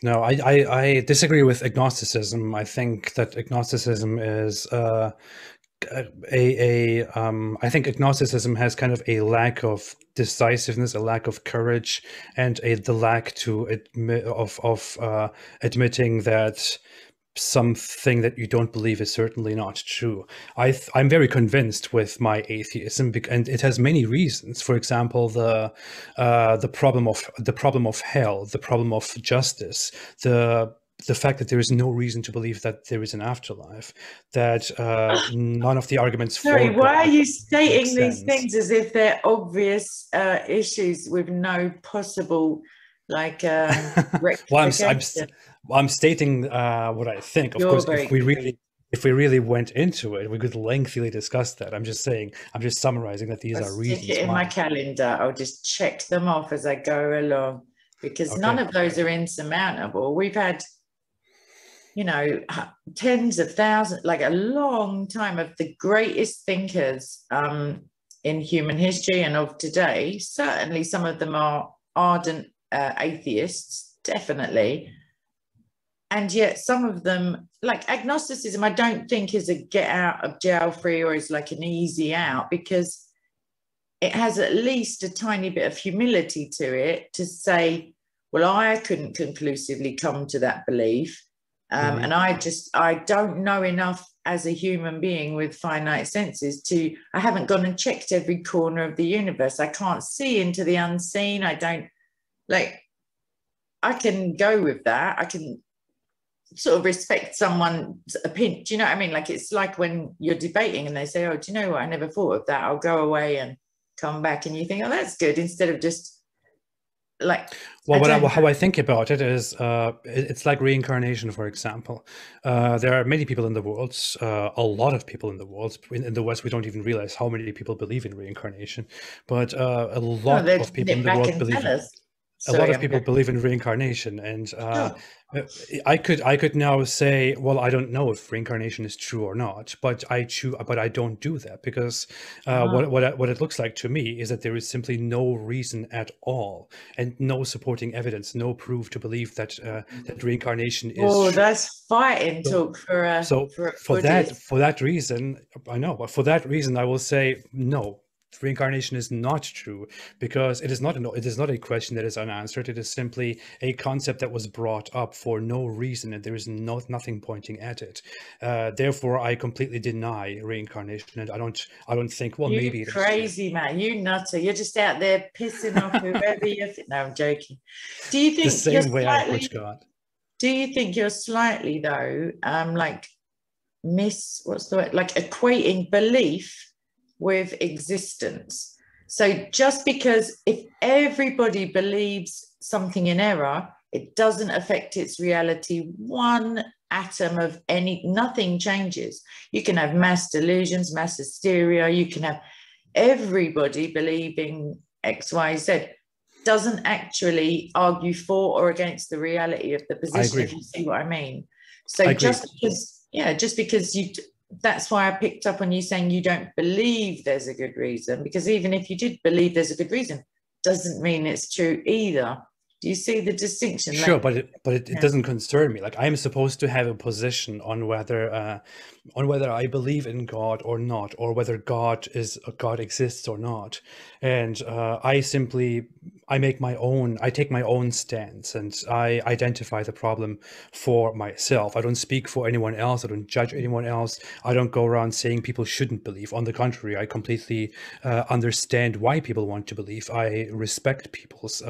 No, I disagree with agnosticism. I think that agnosticism is I think agnosticism has kind of a lack of decisiveness, a lack of courage, and the lack to admitting that something that you don't believe is certainly not true. I'm very convinced with my atheism, and it has many reasons. For example, the problem of hell, the problem of justice, the fact that there is no reason to believe that there is an afterlife, that none of the arguments Sorry, for why are God you make stating these sense. things as if they're obvious issues with no possible like Well, rectification? I'm stating what I think. Of You're course, very if we really went into it, we could lengthily discuss that. I'm just summarizing that these I'll are stick it reasons in my why. calendar. I'll just check them off as I go along because none Okay. of those are insurmountable. We've had, you know, tens of thousands, like a long time of the greatest thinkers in human history and of today. Certainly, some of them are ardent atheists, definitely. And yet some of them, like agnosticism, I don't think is a get out of jail free or is like an easy out, because it has at least a tiny bit of humility to it to say, well, I couldn't conclusively come to that belief. And I don't know enough as a human being with finite senses I haven't gone and checked every corner of the universe. I can't see into the unseen. I don't, like, I can go with that. I can sort of respect someone's opinion. Do you know what I mean? Like, it's like when you're debating and they say, oh, do you know what? I never thought of that. I'll go away and come back. And you think, oh, that's good. Instead of just like, well, how I think about it is, it's like reincarnation, for example. There are many people in the world, a lot of people in the world. In the West, we don't even realize how many people believe in reincarnation, but a lot of people in the world believe in. A lot of people believe in reincarnation, and I could now say, well, I don't know if reincarnation is true or not, but I don't do that because what it looks like to me is that there is simply no reason at all and no supporting evidence, no proof to believe that that reincarnation is oh, true. that's fighting talk for a For that reason, I know, but for that reason, I will say no. Reincarnation is not true because it is not a question that is unanswered. It is simply a concept that was brought up for no reason, and there is nothing pointing at it. Therefore, I completely deny reincarnation, and I don't think, well, maybe it is crazy, man. You nutter. You're just out there pissing off whoever you think. No, I'm joking. Do you think the same way I approach God? Do you think you're slightly though, like what's the word? Like equating belief with existence? So just because if everybody believes something in error, it doesn't affect its reality one atom of nothing changes. You can have mass delusions, mass hysteria, you can have everybody believing X, Y, Z, doesn't actually argue for or against the reality of the position, if you see what I mean. So just because you, that's why I picked up on you saying you don't believe there's a good reason, because even if you did believe there's a good reason, doesn't mean it's true either. Do you see the distinction? Sure, Like, but it yeah. doesn't concern me. Like I'm supposed to have a position on whether I believe in God or not, or whether God exists or not. And I take my own stance, and I identify the problem for myself. I don't speak for anyone else. I don't judge anyone else. I don't go around saying people shouldn't believe. On the contrary, I completely understand why people want to believe. I respect people's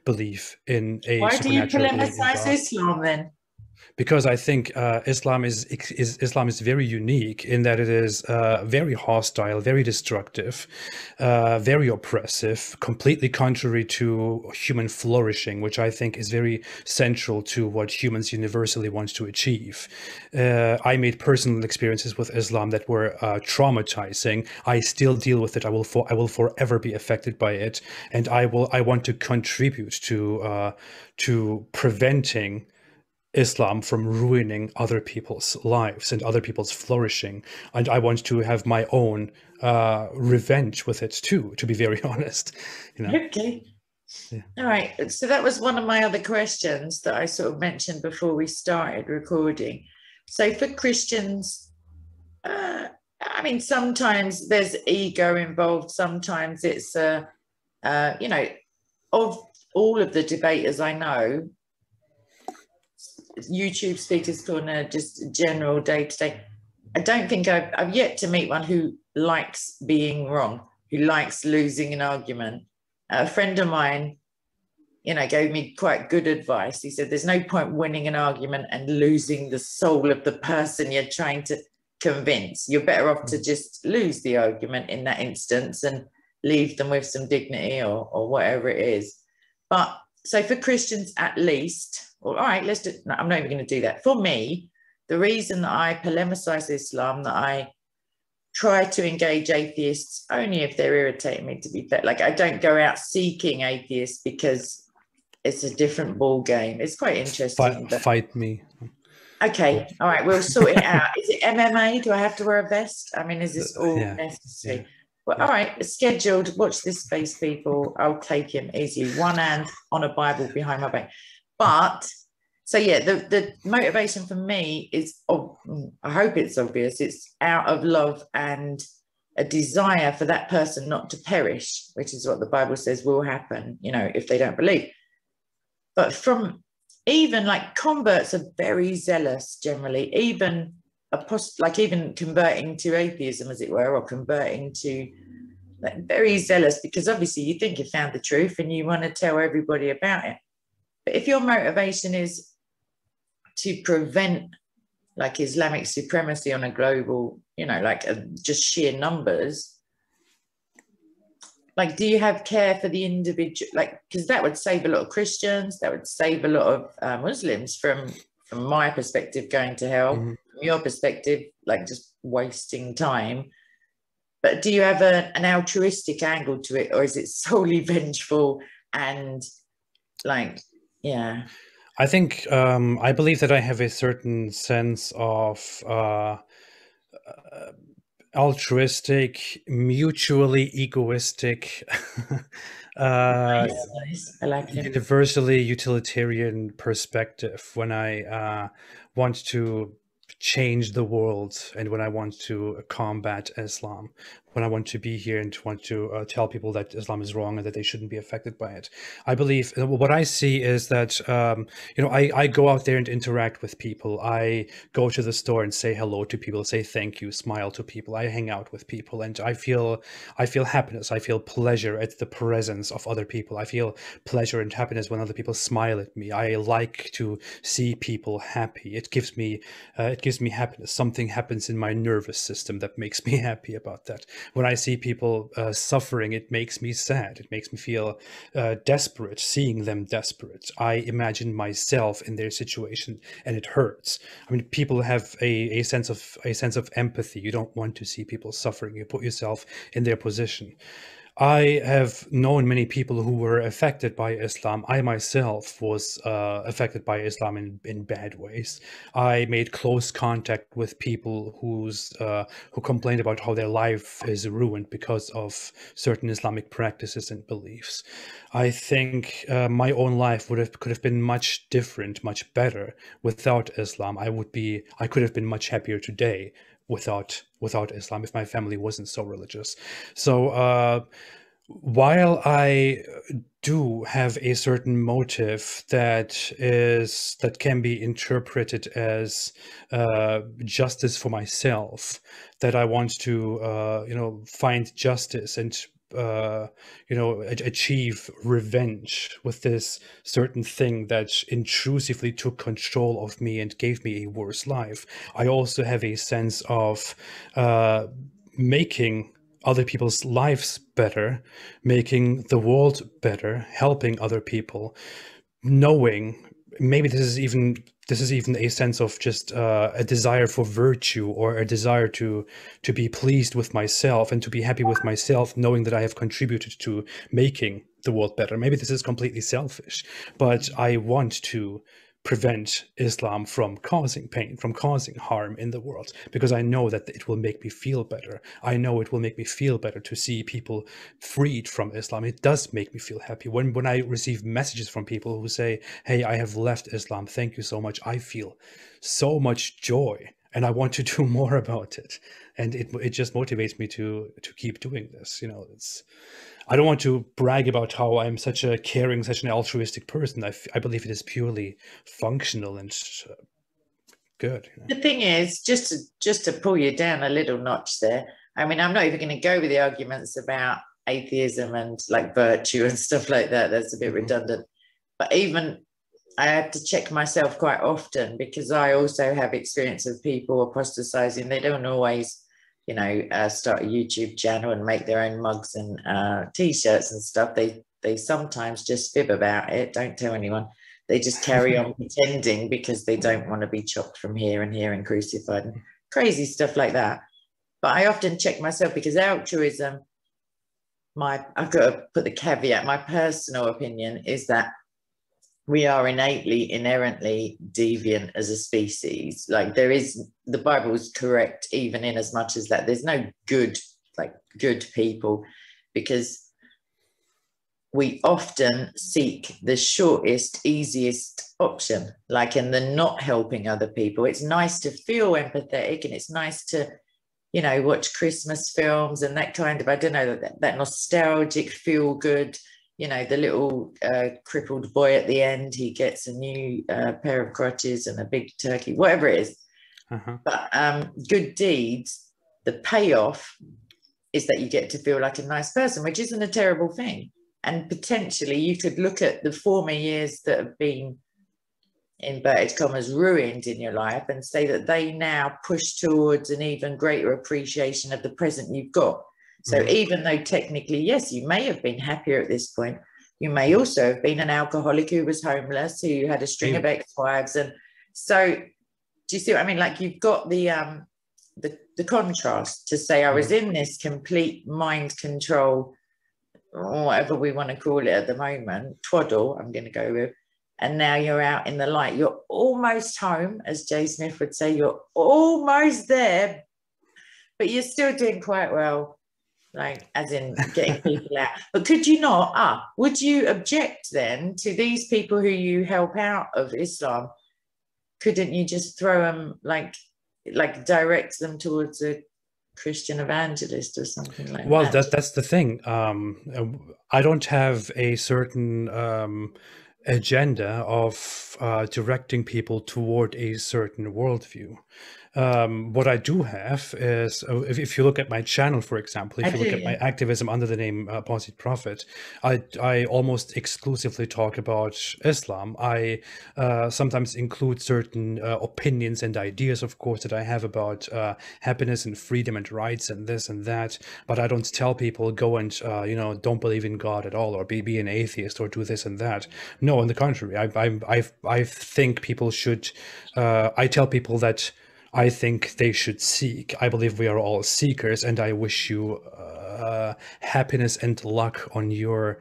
belief in a Why do you supernatural being, in polemicize God, Islam then? because I think Islam is very unique in that it is very hostile, very destructive, very oppressive, completely contrary to human flourishing, which I think is very central to what humans universally want to achieve. I made personal experiences with Islam that were traumatizing. I still deal with it. I will forever be affected by it, and I want to contribute to preventing Islam from ruining other people's lives and other people's flourishing. And I want to have my own revenge with it too, to be very honest. Okay. Yeah. All right. So that was one of my other questions that I sort of mentioned before we started recording. So for Christians, I mean, sometimes there's ego involved. Sometimes it's, of all of the debaters I know, YouTube Speakers Corner, just general day to day, I don't think I've yet to meet one who likes being wrong, who likes losing an argument. A friend of mine, gave me quite good advice. He said, there's no point winning an argument and losing the soul of the person you're trying to convince. You're better off to just lose the argument in that instance and leave them with some dignity or whatever it is. But so for Christians, at least, all right, let's do, no, I'm not even going to do that. For me, the reason that I polemicize Islam, that I try to engage atheists only if they're irritating me, to be fair. Like, I don't go out seeking atheists because it's a different ball game. It's quite interesting. Fight me. Okay, all right, we'll sort it out. Is it MMA? Do I have to wear a vest? I mean, is this all necessary? Yeah. Well, all right, it's scheduled. Watch this space, people. I'll take him easily. One hand on a Bible behind my back. But, so yeah, the motivation for me is, I hope it's obvious, it's out of love and a desire for that person not to perish, which is what the Bible says will happen, if they don't believe. But from even like converts are very zealous generally, even even converting to atheism, as it were, or converting to, like, very zealous, because obviously you think you found the truth and you want to tell everybody about it. But if your motivation is to prevent like Islamic supremacy on a global, just sheer numbers, like, do you have care for the individual? Like, because that would save a lot of Christians, that would save a lot of Muslims from my perspective going to hell, from your perspective, like just wasting time. But do you have an altruistic angle to it, or is it solely vengeful and like, yeah? I think I believe that I have a certain sense of altruistic, mutually egoistic, Nice. I like it. universally utilitarian perspective when I want to change the world and when I want to combat Islam, when I want to be here and want to tell people that Islam is wrong and that they shouldn't be affected by it. I believe what I see is that, I go out there and interact with people. I go to the store and say hello to people, say thank you, smile to people. I hang out with people and I feel happiness. I feel pleasure at the presence of other people. I feel pleasure and happiness when other people smile at me. I like to see people happy. It gives me happiness. Something happens in my nervous system that makes me happy about that. When I see people suffering, it makes me sad. It makes me feel desperate, seeing them desperate. I imagine myself in their situation and it hurts. I mean, people have a sense of empathy. You don't want to see people suffering. You put yourself in their position. I have known many people who were affected by Islam. I myself was affected by Islam in bad ways. I made close contact with people who complained about how their life is ruined because of certain Islamic practices and beliefs. I think my own life could have been much different, much better without Islam. I could have been much happier today without Islam if my family wasn't so religious. So while I do have a certain motive that can be interpreted as justice for myself, that I want to find justice and achieve revenge with this certain thing that intrusively took control of me and gave me a worse life. I also have a sense of making other people's lives better, making the world better, helping other people, knowing maybe this is even a sense of just a desire for virtue, or a desire to be pleased with myself and to be happy with myself, knowing that I have contributed to making the world better. Maybe this is completely selfish, but I want to prevent Islam from causing pain, from causing harm in the world, because I know that it will make me feel better. I know it will make me feel better to see people freed from Islam. It does make me feel happy. When I receive messages from people who say, hey, I have left Islam, thank you so much, I feel so much joy and I want to do more about it. And it just motivates me to keep doing this. I don't want to brag about how I'm such a caring, such an altruistic person. I believe it is purely functional and good. The thing is, just to pull you down a little notch there, I mean, I'm not even going to go with the arguments about atheism and like virtue and stuff like that. That's a bit redundant. But even I have to check myself quite often, because I also have experience of people apostatizing. They don't always start a YouTube channel and make their own mugs and t-shirts and stuff. They sometimes just fib about it. Don't tell anyone. They just carry on pretending because they don't want to be chopped from here and here and crucified and crazy stuff like that. But I often check myself, because altruism, I've got to put the caveat, my personal opinion is that we are inherently deviant as a species. Like the Bible is correct even in as much as that there's no good people, because we often seek the shortest, easiest option, like in the not helping other people. It's nice to feel empathetic, and it's nice to, watch Christmas films and that kind of, I don't know, that nostalgic feel good. The little crippled boy at the end, he gets a new pair of crutches and a big turkey, whatever it is. But good deeds, the payoff is that you get to feel like a nice person, which isn't a terrible thing. And potentially you could look at the former years that have been, inverted commas, ruined in your life, and say that they now push towards an even greater appreciation of the present you've got. So even though technically, yes, you may have been happier at this point, you may also have been an alcoholic who was homeless, who had a string of ex-wives. And so, do you see what I mean? Like, you've got the contrast to say, I was in this complete mind control, or whatever we want to call it at the moment, twaddle, I'm going to go with, and now you're out in the light. You're almost home, as Jay Smith would say, you're almost there, but you're still doing quite well. Like, as in getting people out. But could you not, would you object then to these people who you help out of Islam? Couldn't you just throw them, like direct them towards a Christian evangelist or something like that? Well, that's the thing. I don't have a certain agenda of directing people toward a certain worldview. What I do have is, if you look at my channel, for example, if you look at my activism under the name Apostate Prophet, I almost exclusively talk about Islam. I sometimes include certain opinions and ideas, of course, that I have about happiness and freedom and rights and this and that, but I don't tell people go and don't believe in God at all, or be an atheist, or do this and that. No, on the contrary, I think people should. I tell people that I think they should seek. I believe we are all seekers, and I wish you happiness and luck on your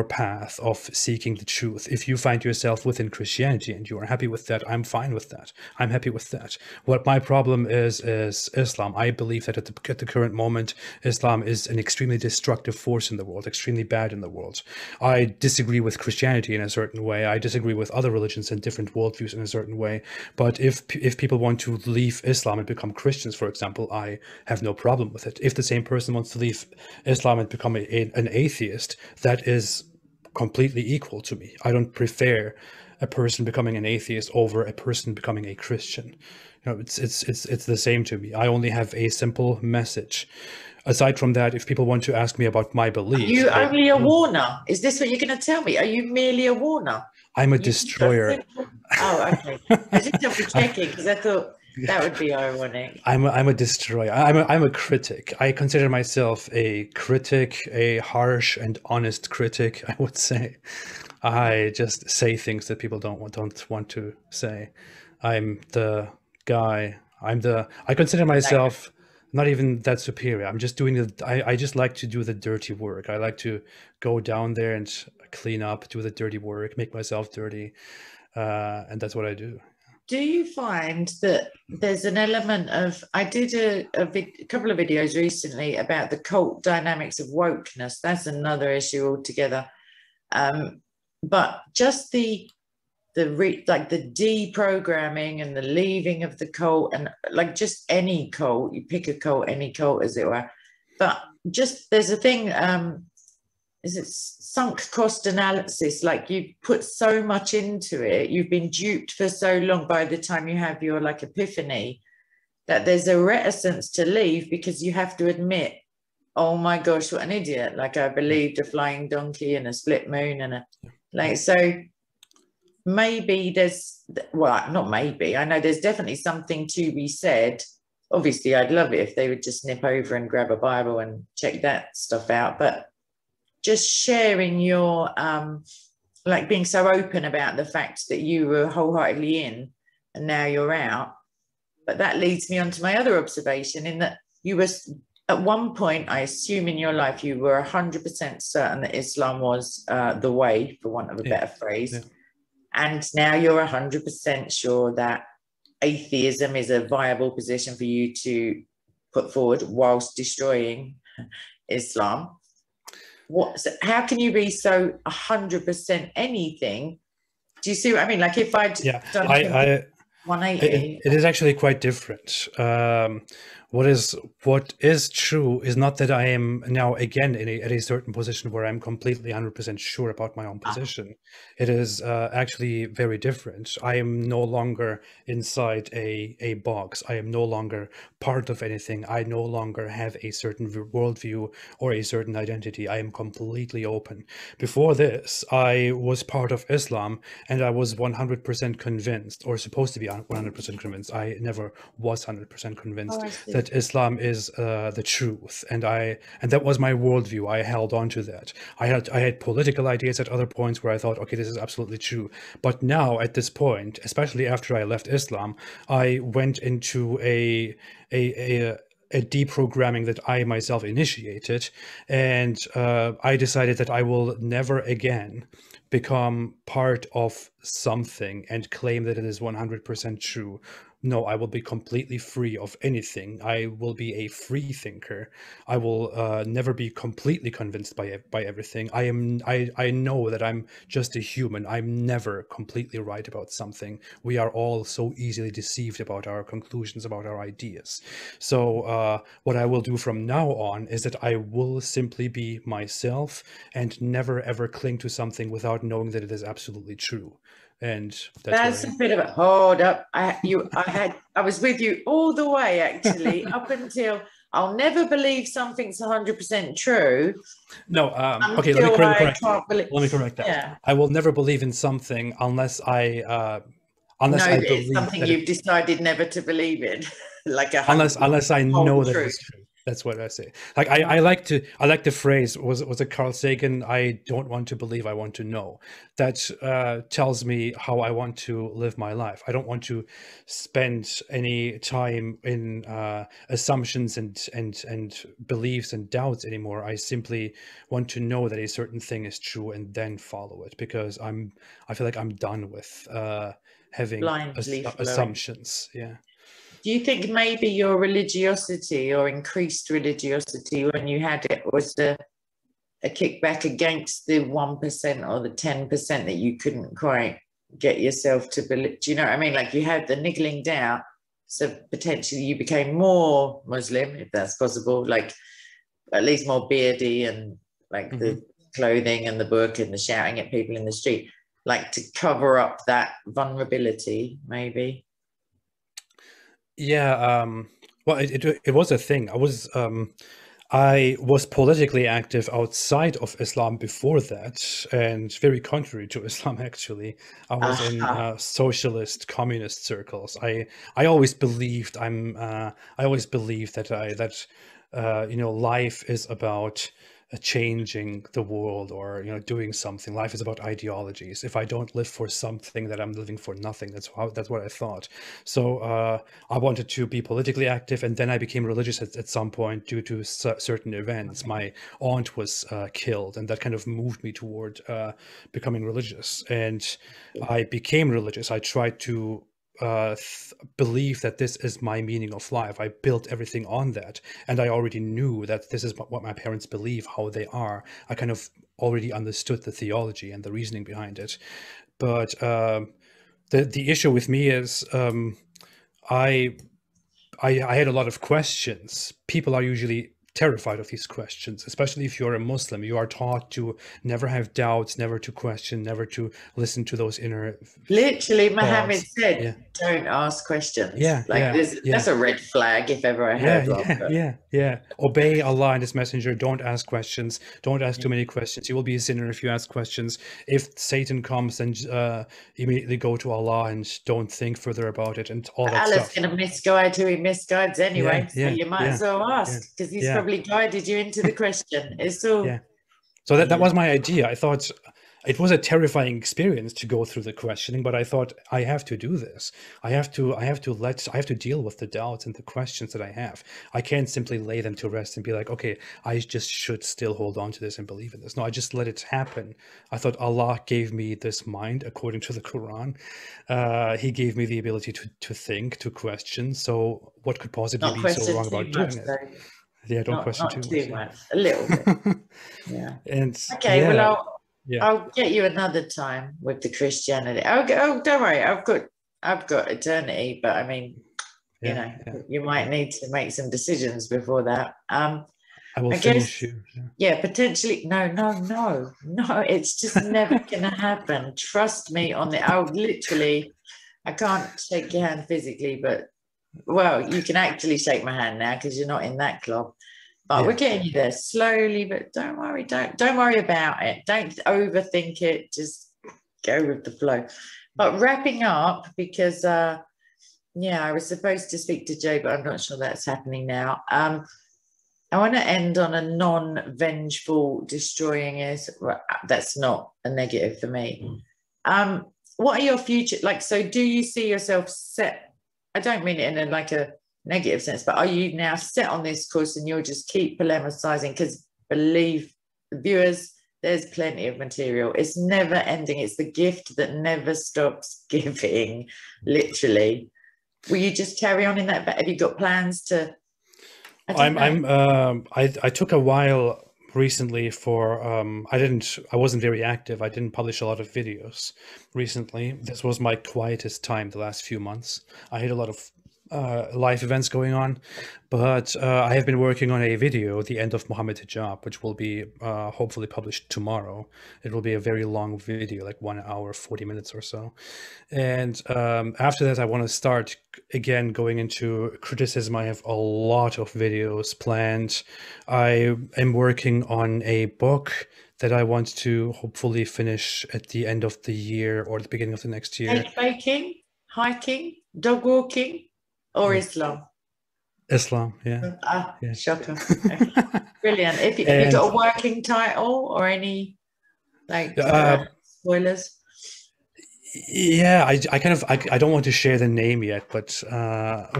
path of seeking the truth. If you find yourself within Christianity and you are happy with that, I'm fine with that. I'm happy with that. What my problem is Islam. I believe that at the current moment, Islam is an extremely destructive force in the world, extremely bad in the world. I disagree with Christianity in a certain way. I disagree with other religions and different worldviews in a certain way. But if people want to leave Islam and become Christians, for example, I have no problem with it. If the same person wants to leave Islam and become an atheist, that is completely equal to me. I don't prefer a person becoming an atheist over a person becoming a Christian. You know, it's the same to me. I only have a simple message. Aside from that, if people want to ask me about my beliefs, Are you only a warner? Is this what you're going to tell me? Are you merely a warner? I'm a destroyer. Oh, okay. I just double checking because I thought that would be ironic. I'm a destroyer. I'm a critic. I consider myself a critic, a harsh and honest critic, I would say. I just say things that people don't want to say. I'm the guy. I consider myself not even that superior. I'm just doing I just like to do the dirty work. I like to go down there and clean up, do the dirty work, make myself dirty. And that's what I do. Do you find that there's an element of, I did a couple of videos recently about the cult dynamics of wokeness. That's another issue altogether. But just the deprogramming and the leaving of the cult, and like just any cult, you pick a cult, any cult as it were. But just there's a thing, is it sunk cost analysis? Like you put so much into it, you've been duped for so long by the time you have your like epiphany, that there's a reticence to leave because you have to admit, oh my gosh, what an idiot. Like I believed a flying donkey and a split moon and so maybe there's, well, not maybe, I know there's definitely something to be said. Obviously, I'd love it if they would just nip over and grab a Bible and check that stuff out. But just sharing your, like being so open about the fact that you were wholeheartedly in and now you're out. But that leads me on to my other observation in that you were, at one point, I assume in your life, you were 100% certain that Islam was the way, for want of a better phrase. Yeah. And now you're 100% sure that atheism is a viable position for you to put forward whilst destroying Islam. How can you be so 100% anything? Do you see what I mean? Like if I'd done 180. It is actually quite different. What is true is not that I am now again at a certain position where I'm completely 100% sure about my own position. It is actually very different. I am no longer inside a box. I am no longer part of anything. I no longer have a certain worldview or a certain identity. I am completely open. Before this, I was part of Islam and I was 100% convinced, or supposed to be 100% convinced. I never was 100% convinced that Islam is the truth, and that was my worldview. I held on to that. I had political ideas at other points where I thought, okay, this is absolutely true. But now at this point, especially after I left Islam, I went into a deprogramming that I myself initiated, and I decided that I will never again become part of something and claim that it is 100% true. No, I will be completely free of anything. I will be a free thinker. I will never be completely convinced by everything. I know that I'm just a human. I'm never completely right about something. We are all so easily deceived about our conclusions, about our ideas. So what I will do from now on is that I will simply be myself and never ever cling to something without knowing that it is absolutely true. And that's a bit of a hold up. I was with you all the way actually, up until I'll never believe something's 100% true. No, okay, let me correct that. Yeah. I will never believe in something unless I believe something you've decided never to believe in, like unless I know that it's true. That's what I say. Like I like the phrase, was it Carl Sagan? I don't want to believe, I want to know. That tells me how I want to live my life. I don't want to spend any time in assumptions and beliefs and doubts anymore. I simply want to know that a certain thing is true and then follow it, because I feel like I'm done with having blindly following. assumptions. Yeah. Do you think maybe your religiosity or increased religiosity when you had it was a kickback against the 1% or the 10% that you couldn't quite get yourself to believe? Do you know what I mean? Like you had the niggling doubt, so potentially you became more Muslim, if that's possible, like at least more beardy and like the clothing and the book and the shouting at people in the street, like to cover up that vulnerability, maybe. Yeah, well, it was a thing. I was politically active outside of Islam before that, and very contrary to Islam, actually. I was in Aha. socialist, communist circles. I always believed I always believed that life is about changing the world, or doing something. Life is about ideologies. If I don't live for something, that I'm living for nothing. That's what I thought. So I wanted to be politically active, and then I became religious at some point due to certain events. My aunt was killed, and that kind of moved me toward becoming religious. And I became religious. I tried to believe that this is my meaning of life. I built everything on that, and I already knew that this is what my parents believe, how they are. I kind of already understood the theology and the reasoning behind it. But the issue with me is I I had a lot of questions. People are usually terrified of these questions, especially if you're a Muslim. You are taught to never have doubts, never to question, never to listen to those inner Literally, Mohammed thoughts. said, Yeah, don't ask questions. yeah, Like, yeah, that's yeah. a red flag if ever I Yeah, heard one. yeah, But yeah, yeah. Obey Allah and His Messenger. Don't ask questions. Don't ask too many questions. You will be a sinner if you ask questions. If Satan comes, then immediately go to Allah and don't think further about it and all that Allah's stuff. going to misguide who he misguides anyway. Yeah, So yeah, you might yeah, as well yeah, ask because he's yeah, probably guided you into the question. It's all, yeah. So that yeah, was my idea. I thought it was a terrifying experience to go through the questioning, but I thought I have to do this. I have to deal with the doubts and the questions that I have. I can't simply lay them to rest and be like, okay, I just should still hold on to this and believe in this. No, I just let it happen. I thought Allah gave me this mind according to the Quran. He gave me the ability to think, to question. So what could possibly not be so question wrong too about much doing it? though. Yeah, don't question Not too much. too much, a little bit. Yeah. Yeah. And Okay. Well, yeah, yeah, I'll get you another time with the Christianity. Oh, don't worry. I've got eternity, but I mean, you yeah, know, yeah. you might need to make some decisions before that. I will I finish guess, you. Yeah. yeah, potentially. No. It's just never going to happen. Trust me on the. Oh, literally, I can't shake your hand physically, but well, you can actually shake my hand now because you're not in that club. But we're Yeah. getting you there slowly. But don't worry. Don't worry about it. Don't overthink it. Just go with the flow. But wrapping up because. Yeah, I was supposed to speak to Joe, but I'm not sure that's happening now. I want to end on a non-vengeful destroying is that's not a negative for me. What are your future like? So do you see yourself set? I don't mean it in like a negative sense, but are you now set on this course and you'll just keep polemicizing? Because believe the viewers, there's plenty of material. It's never ending. It's the gift that never stops giving, literally. Will you just carry on in that? Have you got plans to? I don't know. I took a while recently for I wasn't very active. I didn't publish a lot of videos recently. This was my quietest time the last few months. I had a lot of live events going on, but I have been working on a video, The End of Muhammad Hijab, which will be hopefully published tomorrow. It will be a very long video, like 1 hour, 40 minutes or so. And after that, I want to start again going into criticism. I have a lot of videos planned. I am working on a book that I want to hopefully finish at the end of the year or the beginning of the next year. Cake baking, hiking, dog walking, or Mm. Islam? Islam, yeah. Yeah. Shocker. Okay. Brilliant. Have you And got a working title or any like spoilers? yeah, I don't want to share the name yet, but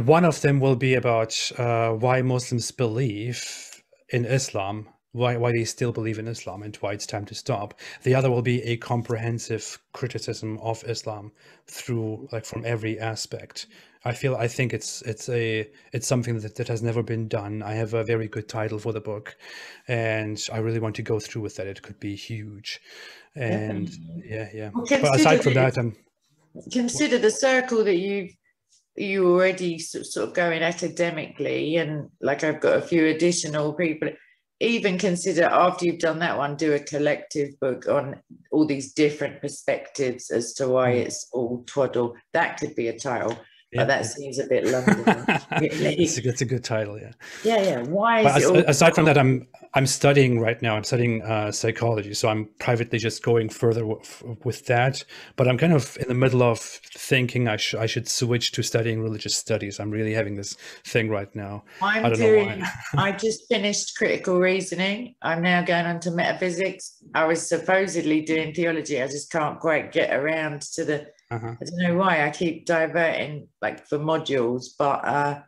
one of them will be about why Muslims believe in Islam, why they still believe in Islam, and why it's time to stop. The other will be a comprehensive criticism of Islam through, like, from every aspect. I think it's something that has never been done. I have a very good title for the book, and I really want to go through with that. It could be huge. And Definitely. yeah. Well, But aside from that, consider the circle that you already sort of going academically, and like I've got a few additional people. Even consider after you've done that one, do a collective book on all these different perspectives as to why it's all twaddle. That could be a title, but that seems a bit London. Really. It's a good title, yeah. Yeah. Why is But it all aside from that, I'm studying right now. I'm studying psychology, so I'm privately just going further with that. But I'm kind of in the middle of thinking I should switch to studying religious studies. I'm really having this thing right now. I don't know why. I just finished critical reasoning. I'm now going on to metaphysics. I was supposedly doing theology. I just can't quite get around to the, I don't know why I keep diverting like for modules, but I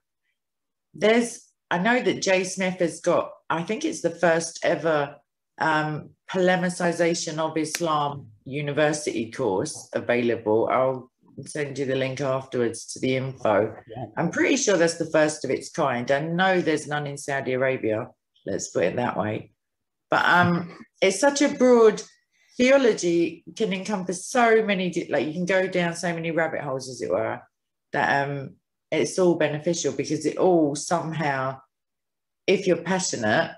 know that Jay Smith has got, I think it's the first ever polemicization of Islam university course available. I'll send you the link afterwards to the info. Yeah. I'm pretty sure that's the first of its kind. I know there's none in Saudi Arabia, let's put it that way. But it's such a broad, theology can encompass so many, like you can go down so many rabbit holes, as it were, that it's all beneficial because it all somehow, if you're passionate,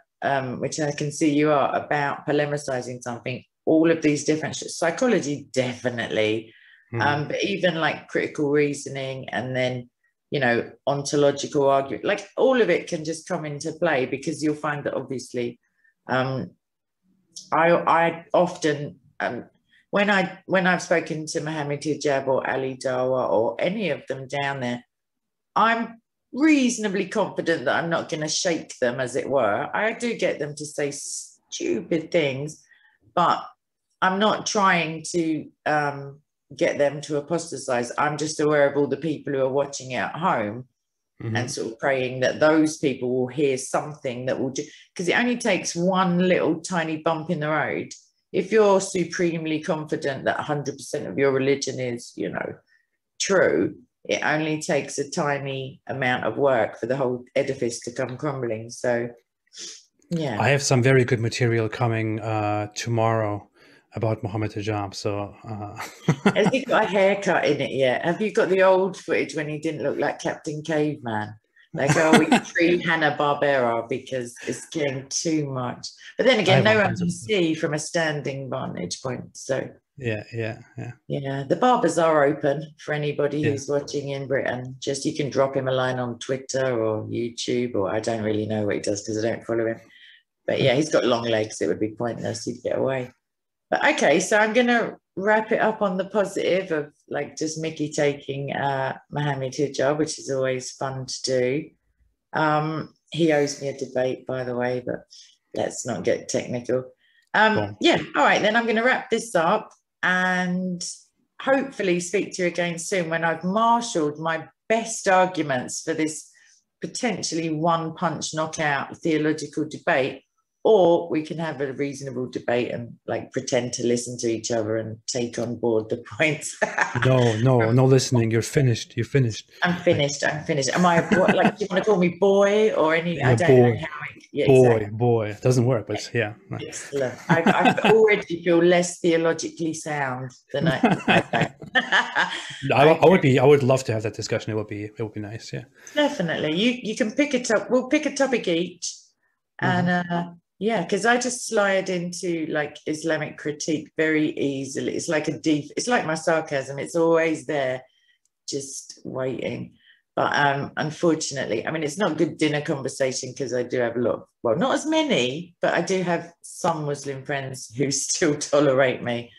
which I can see you are, about polemicizing something, all of these different psychology, definitely, but even like critical reasoning and then, you know, ontological argument, like all of it can just come into play because you'll find that obviously, I often, when I've spoken to Mohammed Hijab or Ali Dawa or any of them down there, I'm reasonably confident that I'm not going to shake them, as it were. I do get them to say stupid things, but I'm not trying to get them to apostatize. I'm just aware of all the people who are watching it at home and sort of praying that those people will hear something that will do, because it only takes one little tiny bump in the road. If you're supremely confident that 100% of your religion is, you know, true, it only takes a tiny amount of work for the whole edifice to come crumbling. So, yeah. I have some very good material coming tomorrow about Mohammed Hijab. So, Has he got a haircut in it yet? Have you got the old footage when he didn't look like Captain Caveman? Like, oh, we free Hanna-Barbera because it's getting too much. But then again, no one can see from a standing vantage point. So. Yeah. The barbers are open for anybody who's watching in Britain. Just you can drop him a line on Twitter or YouTube, or I don't really know what he does because I don't follow him. But yeah, he's got long legs. It would be pointless. He'd get away. But okay, so I'm going to wrap it up on the positive of like just Mickey taking Mohammed Hijab, which is always fun to do. He owes me a debate, by the way, but let's not get technical. Yeah, all right, then I'm going to wrap this up and hopefully speak to you again soon when I've marshaled my best arguments for this potentially one-punch knockout theological debate, or we can have a reasonable debate and like pretend to listen to each other and take on board the points. No listening. You're finished. I'm finished. Am I like? Do you want to call me boy or any? Yeah, I don't know how. Boy. It doesn't work, but yeah. Excellent. I already feel less theologically sound than I I would love to have that discussion. It would be nice. Yeah. Definitely. You can pick it up. We'll pick a topic each, and yeah, because I just slide into like Islamic critique very easily. It's like it's like my sarcasm. It's always there, just waiting. But unfortunately, I mean, it's not a good dinner conversation because I do have a lot, well, not as many, but I do have some Muslim friends who still tolerate me.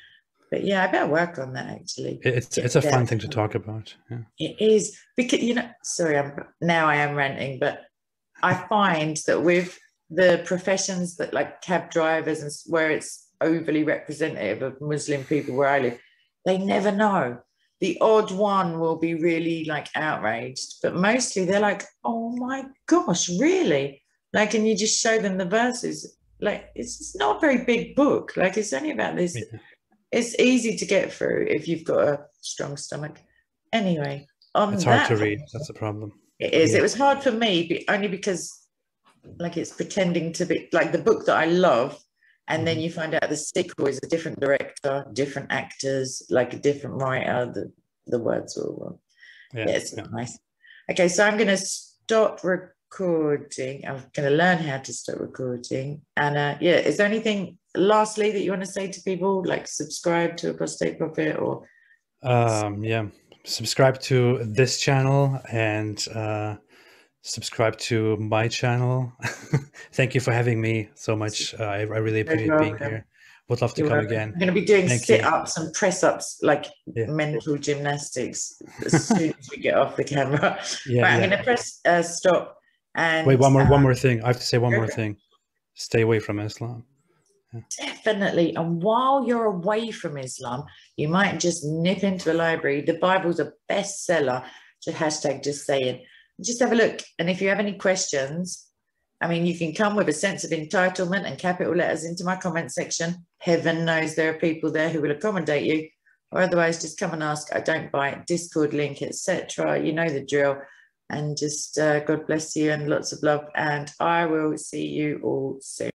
But yeah, I better work on that actually. It's a fun thing to talk about. Yeah. It is because, you know, sorry, now I am ranting, but I find that with the professions that like cab drivers and where it's overly representative of Muslim people where I live, they never know. The odd one will be really like outraged, but mostly they're like, oh my gosh, really? Like, and you just show them the verses. Like, it's not a very big book. Like, it's only about this. Yeah. It's easy to get through if you've got a strong stomach. Anyway, on It's hard that, to read. That's the problem. it is. Yeah. It was hard for me, only because like it's pretending to be like the book that I love, and then you find out the sequel is a different director, different actors, like a different writer. The words are all wrong. Yeah, it's not nice. Okay, so I'm going to stop recording. I'm going to learn how to stop recording. And yeah, is there anything lastly that you want to say to people, like subscribe to Apostate Prophet or? Yeah, subscribe to this channel and subscribe to my channel. Thank you for having me so much. I really appreciate being here. Would love to come again. I'm going to be doing sit-ups and press-ups, like mental gymnastics, as soon as we get off the camera. Right, I'm going to press stop. And wait, one more thing. I have to say one more thing. Stay away from Islam. Definitely. And while you're away from Islam, you might just nip into a library. The Bible's a bestseller. So hashtag just saying. Just have a look. And if you have any questions, I mean, you can come with a sense of entitlement and capital letters into my comment section. Heaven knows there are people there who will accommodate you. Or otherwise, just come and ask. I don't bite. Discord link, etc. You know the drill. And just God bless you and lots of love. And I will see you all soon.